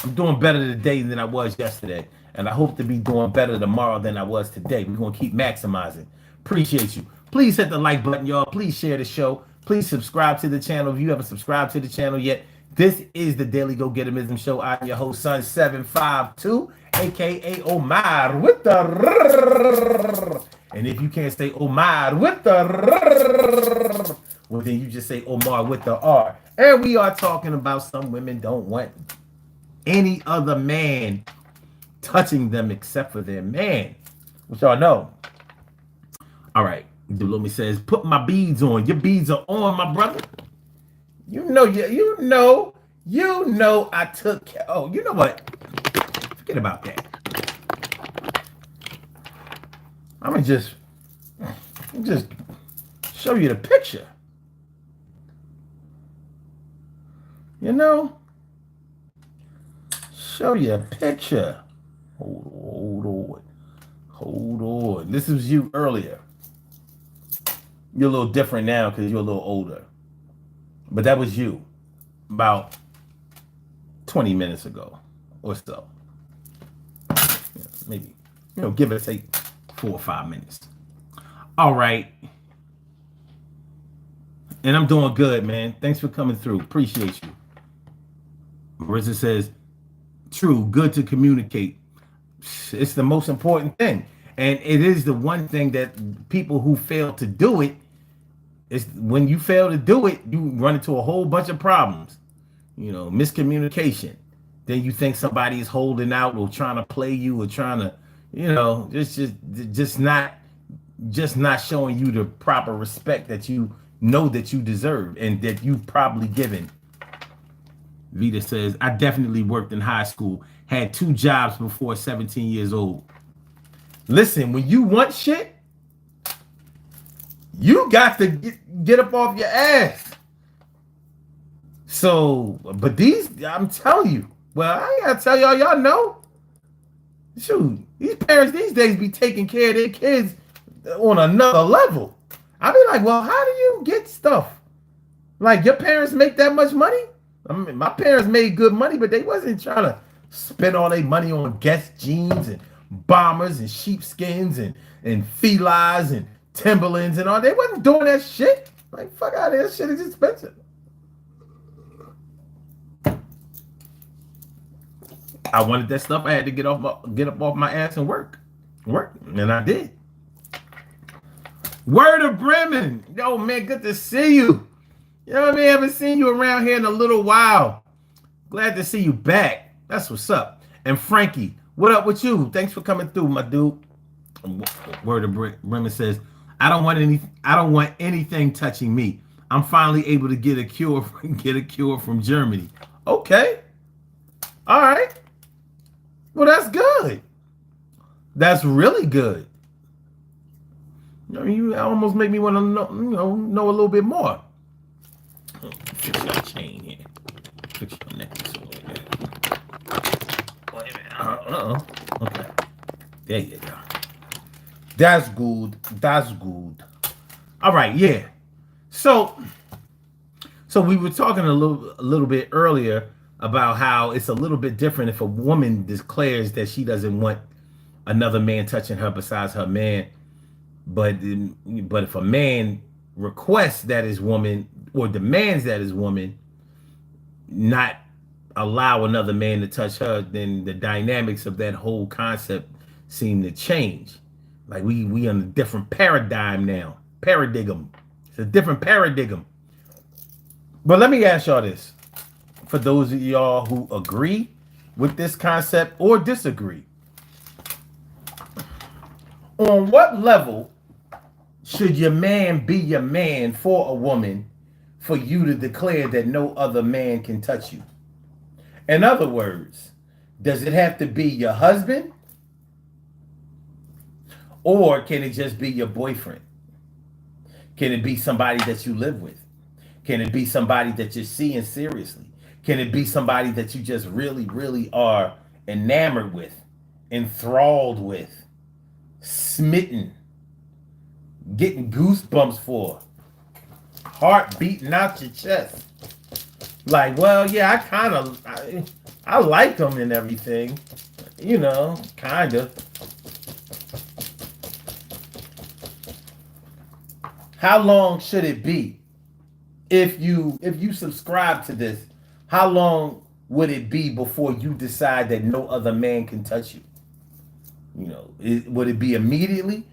I'm doing better today than I was yesterday. And I hope to be doing better tomorrow than I was today. We're going to keep maximizing. Appreciate you. Please hit the like button, y'all. Please share the show. Please subscribe to the channel if you haven't subscribed to the channel yet. This is the Daily Go Getimism Show. I'm your host, Sun752, a.k.a. Omar with the... And if you can't say Omar with the... Well, then you just say Omar with the R. And we are talking about some women don't want any other man touching them except for their man, which y'all know. All right. Delomi says, put my beads on. Your beads are on, my brother. You know I took care. Oh, you know what? Forget about that. I'm gonna just show you the picture. You know? Show you a picture. Hold on. This was you earlier. You're a little different now because you're a little older. But that was you about 20 minutes ago or so. Maybe, give or take 4 or 5 minutes. All right. And I'm doing good, man. Thanks for coming through. Appreciate you. Marissa says, true, good to communicate. It's the most important thing. And it is the one thing that people who fail to do it, is when you fail to do it, you run into a whole bunch of problems. Miscommunication. Then you think somebody is holding out or trying to play you or trying to, just not showing you the proper respect that you know that you deserve and that you've probably given. Vita says, I definitely worked in high school, had 2 jobs before 17 years old. Listen, when you want shit, you got to get up off your ass. So, but I'm telling you, well, I ain't gotta tell y'all know. Shoot, these parents these days be taking care of their kids on another level. I be like, well, how do you get stuff? Like, your parents make that much money? I mean, my parents made good money, but they wasn't trying to spend all their money on Guess jeans and bombers and sheepskins and felines and Timberlands and all. They wasn't doing that shit. Like, fuck out of here. That shit is expensive. I wanted that stuff. I had to get up off my ass and work, and I did. Word of Bremen, yo man, good to see you. You know what I mean? I haven't seen you around here in a little while. Glad to see you back. That's what's up. And Frankie, what up with you? Thanks for coming through, my dude. Word of Bremen says, I don't want anything touching me. I'm finally able to get a cure from Germany. Okay. All right. Well, that's good. That's really good. You almost make me want to know a little bit more. Fix your chain here. Fix your necklace over there. Wait a minute. Okay. There you go. That's good. That's good. All right. Yeah. So we were talking a little bit earlier about how it's a little bit different if a woman declares that she doesn't want another man touching her besides her man. But if a man requests that his woman or demands that his woman not allow another man to touch her, then the dynamics of that whole concept seem to change. Like we in a different paradigm now. Paradigm. It's a different paradigm. But let me ask y'all this. For those of y'all who agree with this concept or disagree, on what level should your man be your man for a woman for you to declare that no other man can touch you? In other words, does it have to be your husband, or can it just be your boyfriend? Can it be somebody that you live with? Can it be somebody that you're seeing seriously? Can it be somebody that you just really, really are enamored with, enthralled with, smitten, getting goosebumps for, heart beating out your chest? Like, well, yeah, I like them and everything, you know, kind of. How long should it be? If you subscribe to this, how long would it be before you decide that no other man can touch you? You know, would it be immediately?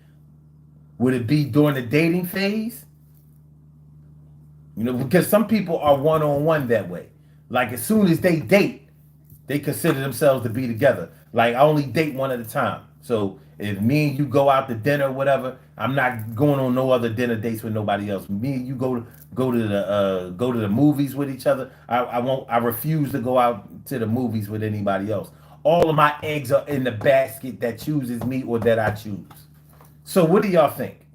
Would it be during the dating phase? You know, because some people are one-on-one that way. Like as soon as they date, they consider themselves to be together. Like I only date one at a time. So if me and you go out to dinner or whatever, I'm not going on no other dinner dates with nobody else. Me and you go to the movies with each other. I refuse to go out to the movies with anybody else. All of my eggs are in the basket that chooses me or that I choose. So what do y'all think?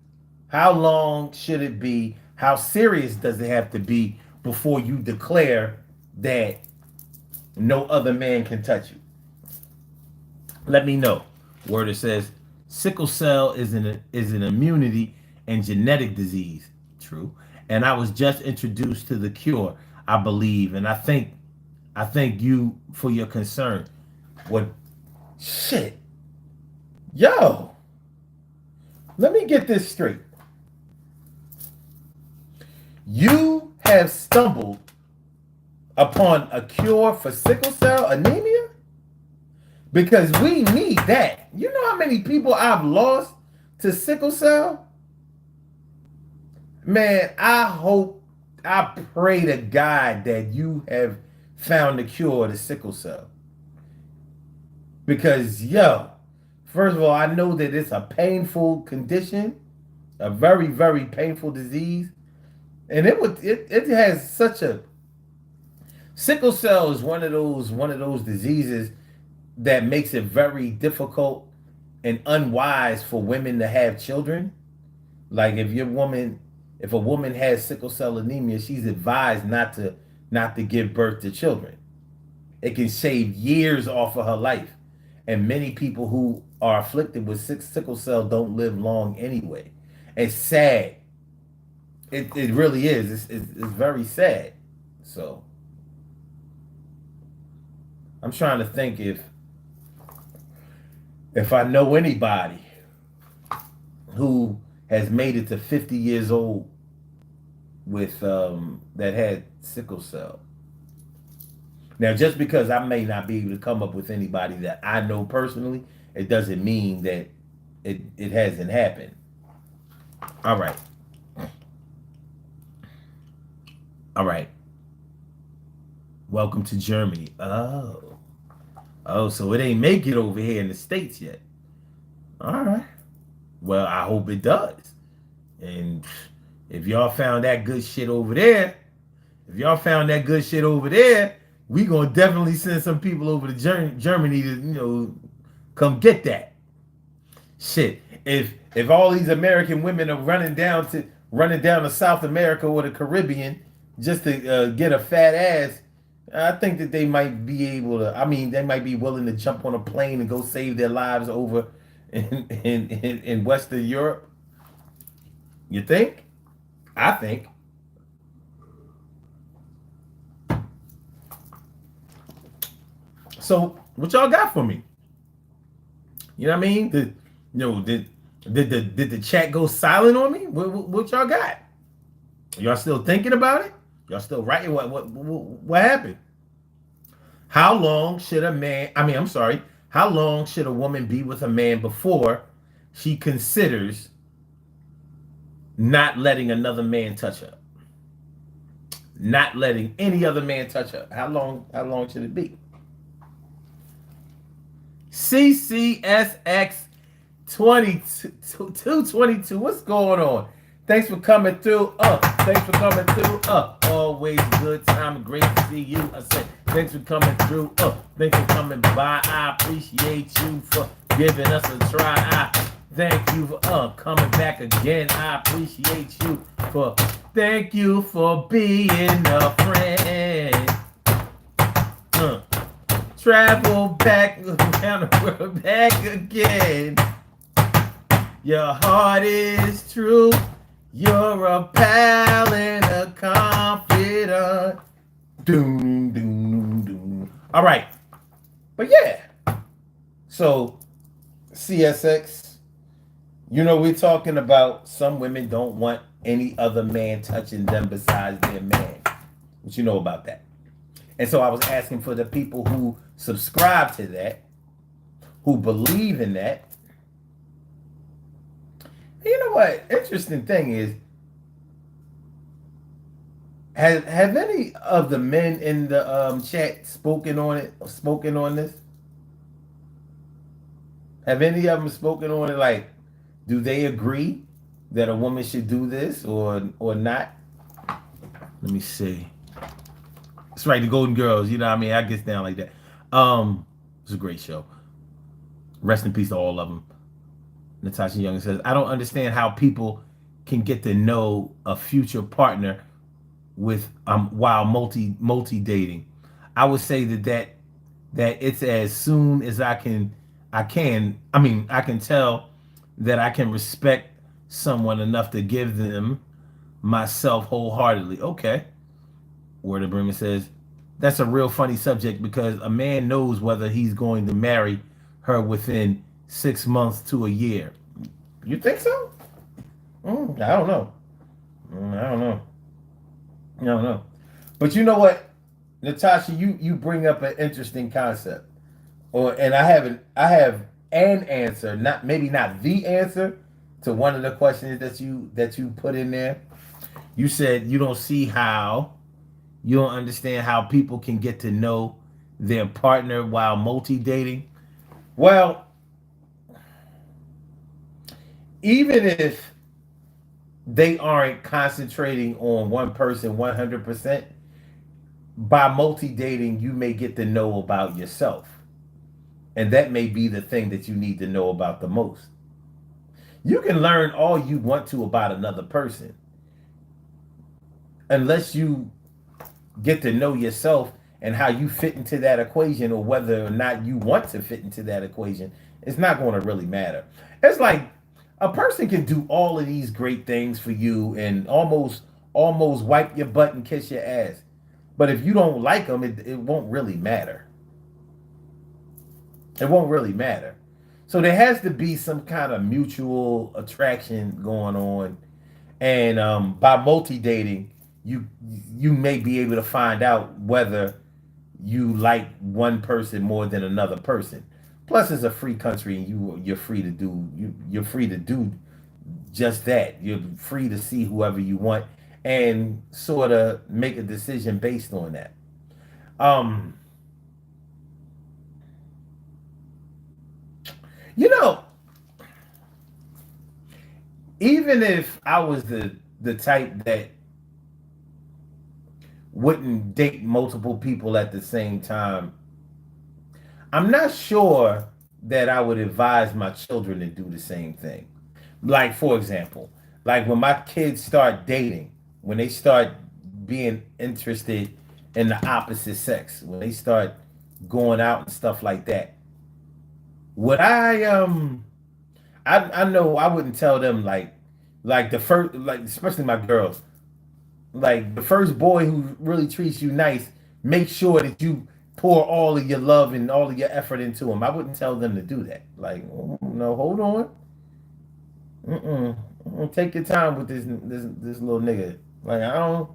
How long should it be? How serious does it have to be before you declare that no other man can touch you? Let me know. Word it says sickle cell is an immunity and genetic disease. True. And I was just introduced to the cure, I believe, and I thank you for your concern. What shit? Yo, let me get this straight. You have stumbled upon a cure for sickle cell anemia? Because we need that. You know how many people I've lost to sickle cell? Man, I pray to God that you have found the cure to sickle cell. Because, yo, first of all, I know that it's a painful condition, a very, very painful disease. And it has such a sickle cell is one of those diseases that makes it very difficult and unwise for women to have children. Like if a woman has sickle cell anemia, she's advised not to give birth to children. It can save years off of her life. And many people who are afflicted with sickle cell don't live long anyway. It's sad. It really is. It's very sad. So I'm trying to think if I know anybody who has made it to 50 years old with that had sickle cell. Now, just because I may not be able to come up with anybody that I know personally, it doesn't mean that it hasn't happened. All right. All right. Welcome to Germany. Oh, so it ain't make it over here in the States yet. All right. Well, I hope it does. And if y'all found that good shit over there, we gonna definitely send some people over to Germany to, come get that shit. If all these American women are running down to South America or the Caribbean just to get a fat ass, I think that they might be able to. I mean, they might be willing to jump on a plane and go save their lives over in Western Europe. You think? I think. So, what y'all got for me? You know what I mean? Did the chat go silent on me? What y'all got? Y'all still thinking about it? Y'all still writing? What happened? How long should a man, I mean, I'm sorry, how long should a woman be with a man before she considers not letting another man touch her? Not letting any other man touch her. How long should it be? CCSX 2222. What's going on? Thanks for coming through. Thanks for coming through. Always a good time. Great to see you. I said, thanks for coming through. Thanks for coming by. I appreciate you for giving us a try. I thank you for coming back again. I appreciate you for thank you for being a friend. Travel back around the world back again. Your heart is true. You're a pal and a confidant. Doom, doom, doom. All right. But yeah. So, CSX, we're talking about some women don't want any other man touching them besides their man. What you know about that? And so I was asking for the people who subscribe to that, who believe in that. And you know what? Interesting thing is, have any of the men in the chat spoken on it? Spoken on this? Have any of them spoken on it? Like, do they agree that a woman should do this or not? Let me see. That's right, the Golden Girls. You know what I mean? I get down like that. It's a great show. Rest in peace to all of them. Natasha Young says, I don't understand how people can get to know a future partner with while multi dating. I would say that it's as soon as I can tell that I can respect someone enough to give them myself wholeheartedly. Okay. Word of Bremen says, that's a real funny subject because a man knows whether he's going to marry her within 6 months to a year. You think so? I don't know. I don't know. But you know what, Natasha, you bring up an interesting concept. And I have an answer, not the answer to one of the questions that you put in there. You said you don't understand how people can get to know their partner while multi-dating. Well, even if they aren't concentrating on one person 100%, by multi-dating, you may get to know about yourself. And that may be the thing that you need to know about the most. You can learn all you want to about another person. Unless you get to know yourself and how you fit into that equation, or whether or not you want to fit into that equation, it's not going to really matter. It's like a person can do all of these great things for you and almost wipe your butt and kiss your ass. But if you don't like them, it won't really matter. It won't really matter. So there has to be some kind of mutual attraction going on. And by multi-dating, you may be able to find out whether you like one person more than another person. Plus, it's a free country, and you're free to do just that. You're free to see whoever you want and sort of make a decision based on that. Um, you know, even if I was the type that wouldn't date multiple people at the same time, I'm not sure that I would advise my children to do the same thing. Like, for example, like when my kids start dating, when they start being interested in the opposite sex, when they start going out and stuff like that, would I know I wouldn't tell them like the first, like especially my girls, like the first boy who really treats you nice, make sure that you pour all of your love and all of your effort into him. I wouldn't tell them to do that. Like, no, hold on. Take your time with this little nigga. Like, I don't,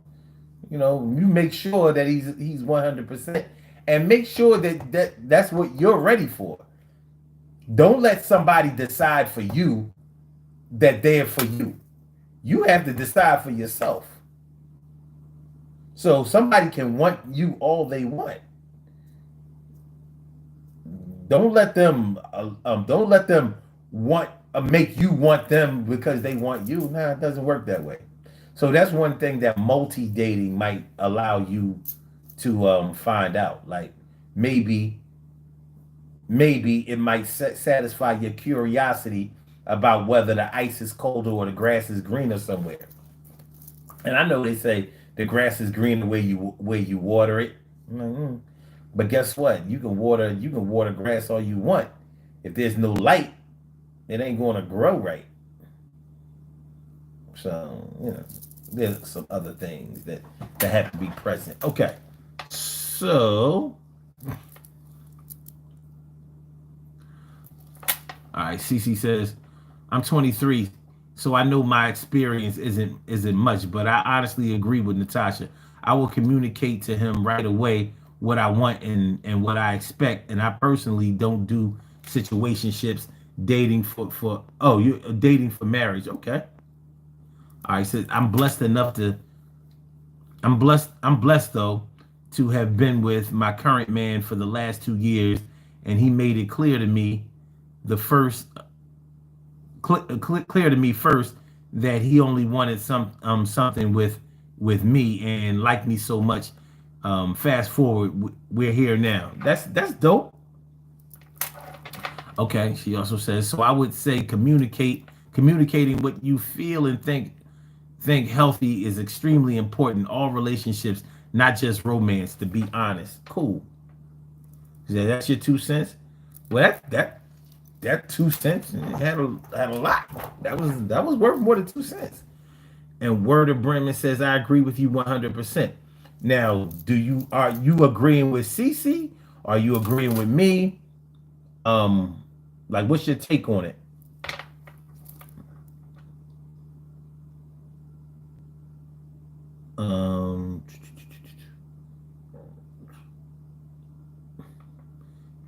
you make sure that he's 100%. and make sure that's what you're ready for. Don't let somebody decide for you that they're for you. You have to decide for yourself. So somebody can want you all they want. Don't let them want make you want them because they want you. Nah, it doesn't work that way. So that's one thing that multi-dating might allow you to find out. Like maybe it might satisfy your curiosity about whether the ice is colder or the grass is greener somewhere. And I know they say the grass is green the way you water it. Mm-hmm. But guess what? You can water grass all you want. If there's no light, it ain't going to grow right. So, there's some other things that have to be present. Okay. So, all right, CC says, I'm 23, so I know my experience isn't much, but I honestly agree with Natasha. I will communicate to him right away what I want and what I expect, and I personally don't do situationships, dating for you dating for marriage. Okay. All right, so I'm blessed though to have been with my current man for the last 2 years, and he made it clear to me clear to me first that he only wanted something with me and liked me so much. Fast forward, we're here now. That's dope. Okay, she also says, so I would say communicating what you feel and think healthy is extremely important. All relationships, not just romance, to be honest. Cool. That's your 2 cents. Well, that 2 cents had a lot. That was worth more than 2 cents. And Word of Bremen says, I agree with you 100%. Now, are you agreeing with CC? Are you agreeing with me? Like, what's your take on it?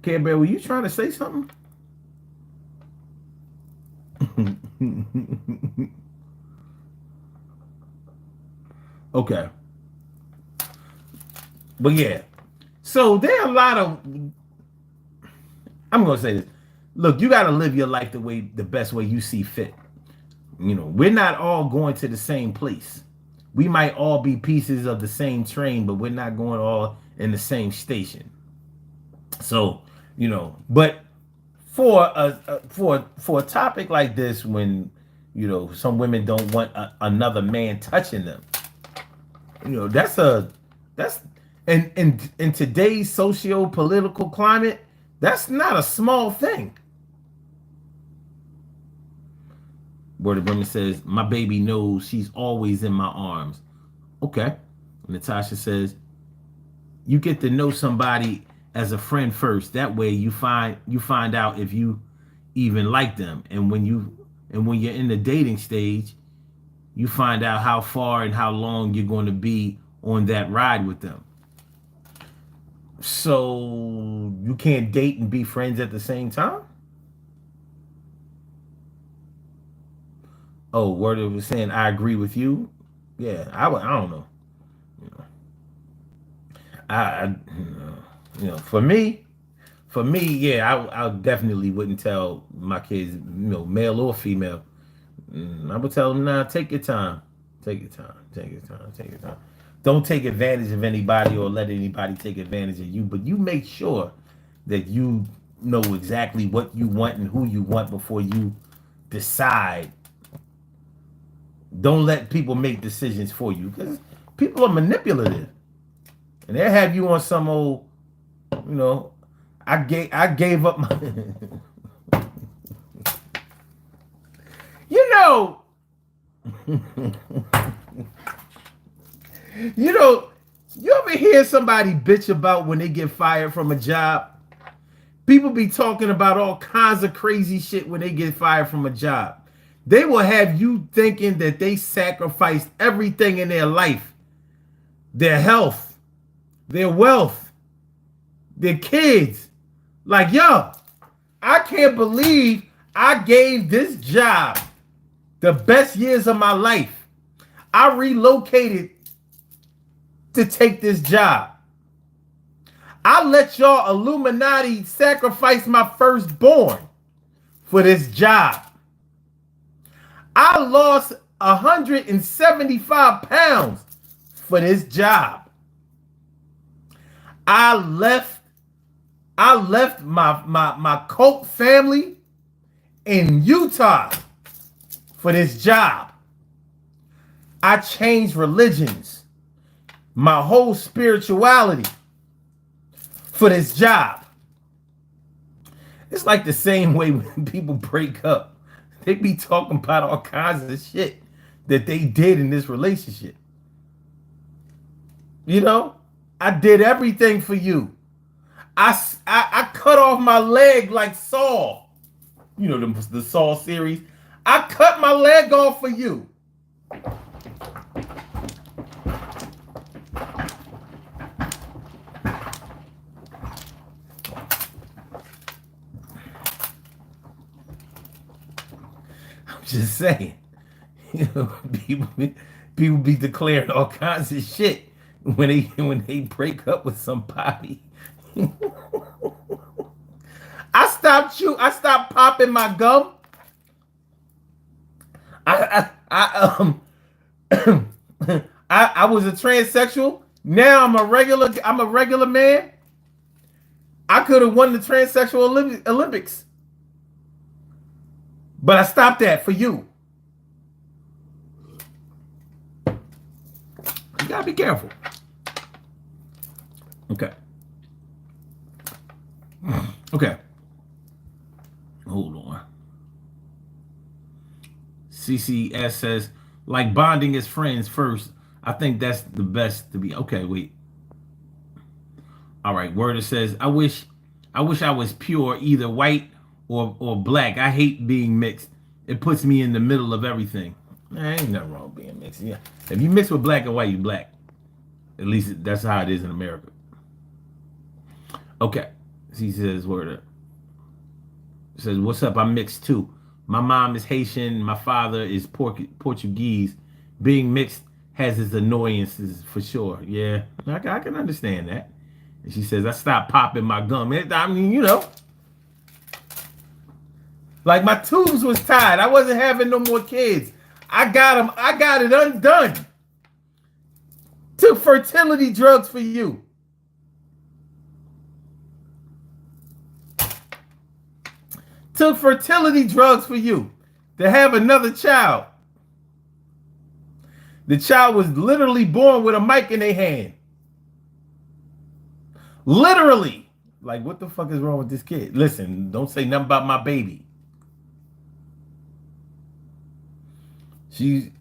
Care Bear, were you trying to say something? Okay. But yeah. So there are a lot of, I'm gonna say this. Look, you gotta live your life the best way you see fit. We're not all going to the same place. We might all be pieces of the same train, but we're not going all in the same station. So, but for a topic like this, when some women don't want another man touching them, that's in today's socio-political climate, that's not a small thing. Word of Bremen says, my baby knows she's always in my arms. Okay. Natasha says, you get to know somebody as a friend first. That way you find out if you even like them. And when you're in the dating stage, you find out how far and how long you're going to be on that ride with them. So you can't date and be friends at the same time? Oh, Word was saying, I agree with you. Yeah, I don't know. For me, yeah, I definitely wouldn't tell my kids, male or female. I would tell them, nah, take your time. Take your time. Take your time. Take your time. Don't take advantage of anybody or let anybody take advantage of you, but you make sure that you know exactly what you want and who you want before you decide. Don't let people make decisions for you, because people are manipulative, and they'll have you on some old, I gave up my, you ever hear somebody bitch about when they get fired from a job? People be talking about all kinds of crazy shit when they get fired from a job. They will have you thinking that they sacrificed everything in their life, their health, their wealth, their kids. Like, yo, I can't believe I gave this job the best years of my life. I relocated to take this job. I let y'all Illuminati sacrifice my firstborn for this job. I lost 175 pounds for this job. I left my cult family in Utah for this job. I changed religions, my whole spirituality for this job. It's like the same way when people break up. They be talking about all kinds of shit that they did in this relationship. You know, I did everything for you. I cut off my leg like Saw. You know, the Saw series. I cut my leg off for you. I'm just saying. You know, people be declaring all kinds of shit when they break up with somebody. I stopped popping my gum. I was a transsexual. Now I'm a regular man. I could have won the transsexual Olympics. But I stopped that for you. You gotta be careful. Okay. Okay. Hold on. CCS says, like bonding as friends first. I think that's the best to be. Okay, wait. All right. Werder says, I wish I was pure, either white or black. I hate being mixed. It puts me in the middle of everything. Ain't nothing wrong with being mixed. Yeah. If you mix with black and white, you black. At least that's how it is in America. Okay. He says, Werder says, what's up? I'm mixed too. My mom is Haitian. My father is Portuguese. Being mixed has its annoyances for sure. Yeah, I can understand that. And she says, I stopped popping my gum. I mean, you know, like my tubes was tied. I wasn't having no more kids. I got it undone. Took fertility drugs for you. Took fertility drugs for you to have another child. The child was literally born with a mic in their hand. Literally. Like, what the fuck is wrong with this kid? Listen, don't say nothing about my baby. He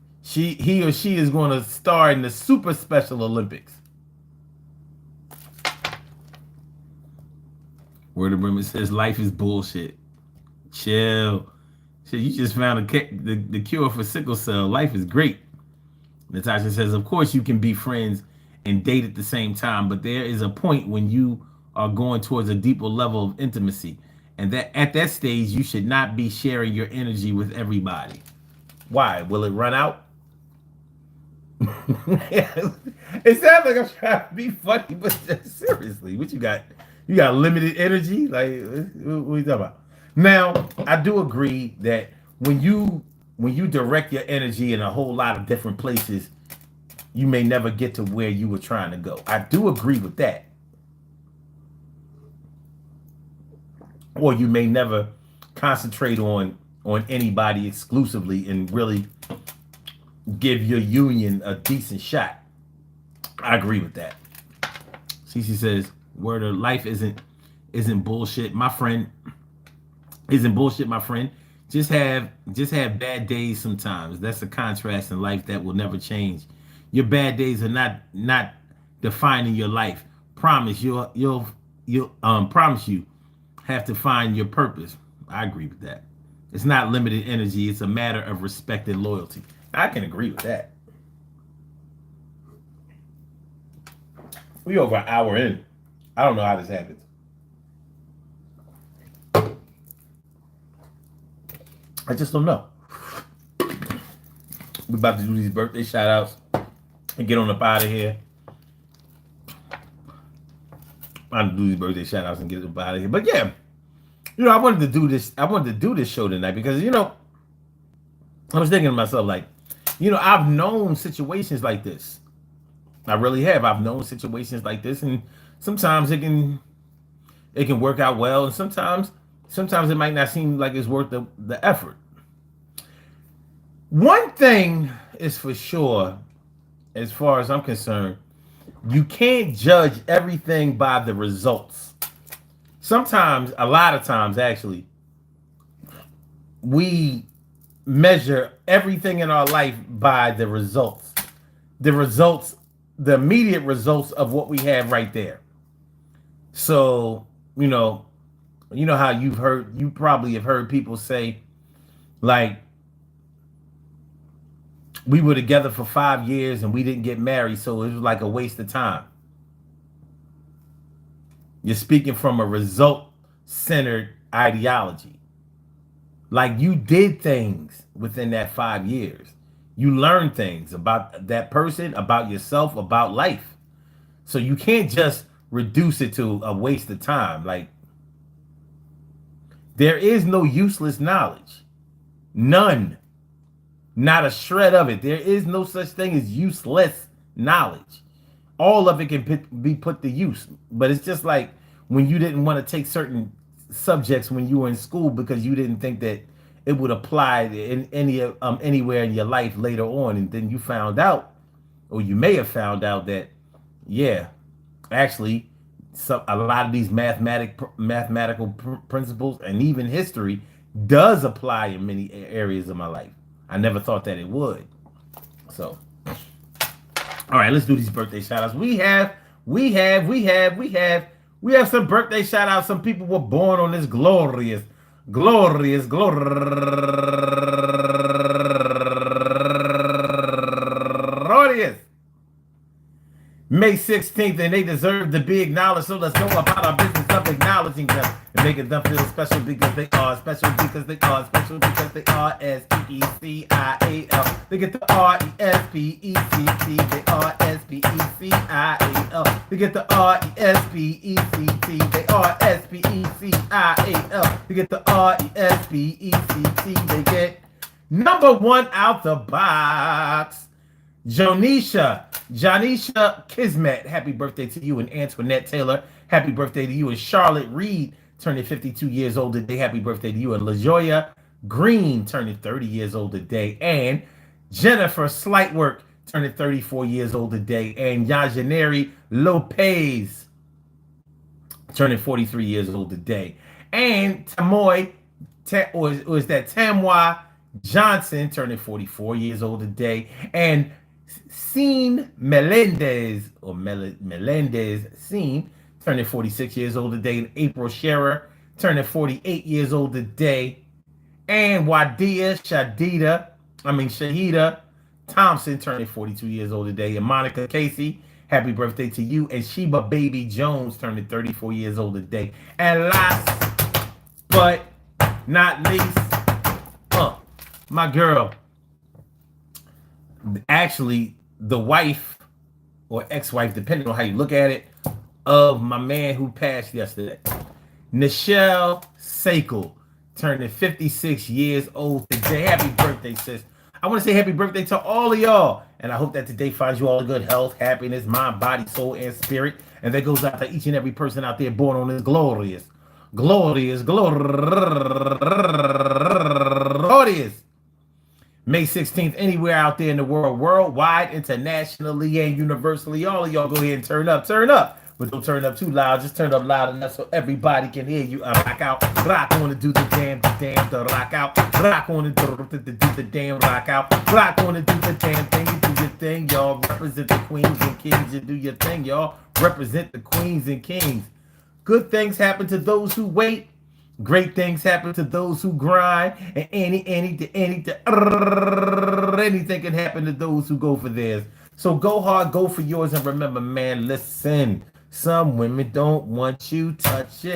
or she is going to star in the Super Special Olympics. Word of Women says life is bullshit. Chill. Shit, you just found the cure for sickle cell. Life is great. Natasha says, of course you can be friends and date at the same time, but there is a point when you are going towards a deeper level of intimacy. And that at that stage, you should not be sharing your energy with everybody. Why? Will it run out? It sounds like I'm trying to be funny, but seriously, what you got? You got limited energy? Like, what are you talking about? Now, I do agree that when you direct your energy in a whole lot of different places, you may never get to where you were trying to go. I do agree with that. Or you may never concentrate on anybody exclusively and really give your union a decent shot. I agree with that. Cece says, word of life isn't bullshit. My friend isn't bullshit, my friend. Just have bad days sometimes. That's a contrast in life that will never change. Your bad days are not defining your life. Promise you'll promise you have to find your purpose. I agree with that. It's not limited energy. It's a matter of respect and loyalty. I can agree with that. We over an hour in. I don't know how this happened. I just don't know. We're about to do these birthday shout outs and get on up out of here. I'm do these birthday shout outs and get up out of here. But yeah, I wanted to do this. I wanted to do this show tonight because, I was thinking to myself, like, I've known situations like this. I really have. I've known situations like this, and sometimes it can work out well, and sometimes it might not seem like it's worth the effort. One thing is for sure, as far as I'm concerned, you can't judge everything by the results. Sometimes, a lot of times actually, we measure everything in our life by the results. The immediate results of what we have right there. So, how you probably have heard people say, like, we were together for 5 years and we didn't get married, so it was like a waste of time. You're speaking from a result-centered ideology. Like, you did things within that 5 years. You learned things about that person, about yourself, about life. So you can't just reduce it to a waste of time. Like, there is no useless knowledge. None. Not a shred of it. There is no such thing as useless knowledge. All of it can be put to use. But it's just like when you didn't want to take certain subjects when you were in school because you didn't think that it would apply in anywhere in your life later on, and then you found out, or you may have found out that, yeah, actually, a lot of these mathematical principles and even history does apply in many areas of my life. I never thought that it would. So, all right, let's do these birthday shout outs. We have some birthday shout outs. Some people were born on this glorious May 16th, and they deserve to be acknowledged. So let's go about our business of acknowledging them and making them feel special because they are special because they are special because they are S-P-E-C-I-A-L. They get the R-E-S-P-E-C-T. They are S-P-E-C-I-A-L. They get the R-E-S-P-E-C-T. They are S-P-E-C-I-A-L. They get the R-E-S-P-E-C-T. They get number one out the box. Janisha Kismet, happy birthday to you. And Antoinette Taylor, happy birthday to you. And Charlotte Reed, turning 52 years old today, happy birthday to you. And LaJoya Green, turning 30 years old today. And Jennifer Slightwork, turning 34 years old today. And Yajaneri Lopez, turning 43 years old today. And Tamoy, or is that Tamwa Johnson, turning 44 years old today. And Scene Melendez, or Melendez Scene, turning 46 years old today. And April Scherer, turning 48 years old today. And Shahida Thompson, turning 42 years old today. And Monica Casey, happy birthday to you. And Sheba Baby Jones, turning 34 years old today. And last but not least, my girl, actually the wife or ex-wife, depending on how you look at it, of my man who passed yesterday, Nichelle Sakel, turning 56 years old today. Happy birthday, sis. I want to say happy birthday to all of y'all, and I hope that today finds you all good health, happiness, mind, body, soul, and spirit. And that goes out to each and every person out there born on this glorious May 16th, anywhere out there in the world, worldwide, internationally, and universally. All of y'all go ahead and turn up. But don't turn up too loud. Just turn up loud enough so everybody can hear you. Rock out. Rock on to do the damn, the rock out. Rock on to do the damn rock out. Rock on to do the damn thing. You do your thing, y'all. Represent the queens and kings. You do your thing, y'all. Represent the queens and kings. Good things happen to those who wait. Great things happen to those who grind, and anything can happen to those who go for theirs. So go hard, go for yours, and remember, man, listen. Some women don't want you touching.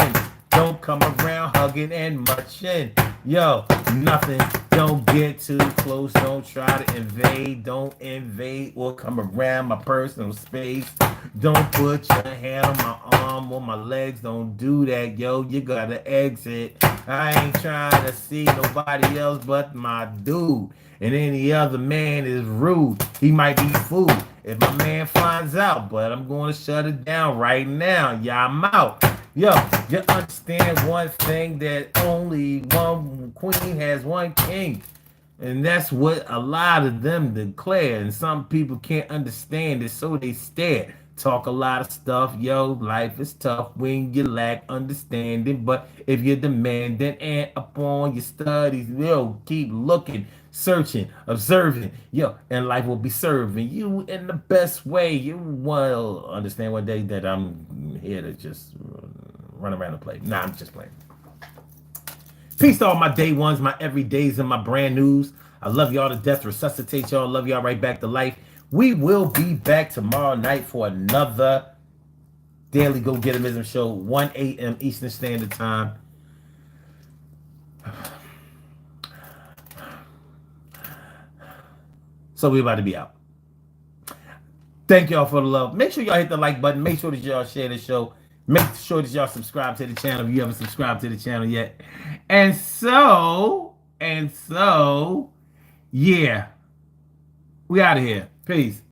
Don't come around hugging and munching. Yo, nothing. Don't get too close. Don't try to invade. Don't invade or come around my personal space. Don't put your hand on my arm or my legs. Don't do that, yo. You gotta exit. I ain't trying to see nobody else but my dude. And any other man is rude. He might be food if my man finds out. But I'm going to shut it down right now. Yeah, I'm out. Yo, you understand one thing, that only one queen has one king. And that's what a lot of them declare. And some people can't understand it, so they stare. Talk a lot of stuff. Yo, life is tough when you lack understanding. But if you're demanding and upon your studies, yo, keep looking, searching, observing. Yo, and life will be serving you in the best way. You will understand one day that I'm here to just run around and play. Nah, I'm just playing. Peace to all my day ones, my everydays, and my brand news. I love y'all to death. Resuscitate y'all. Love y'all right back to life. We will be back tomorrow night for another Daily Go Getimism show, 1 a.m. Eastern Standard Time. So we're about to be out. Thank y'all for the love. Make sure y'all hit the like button. Make sure that y'all share the show. Make sure that y'all subscribe to the channel if you haven't subscribed to the channel yet. And so, yeah. We out of here. Peace.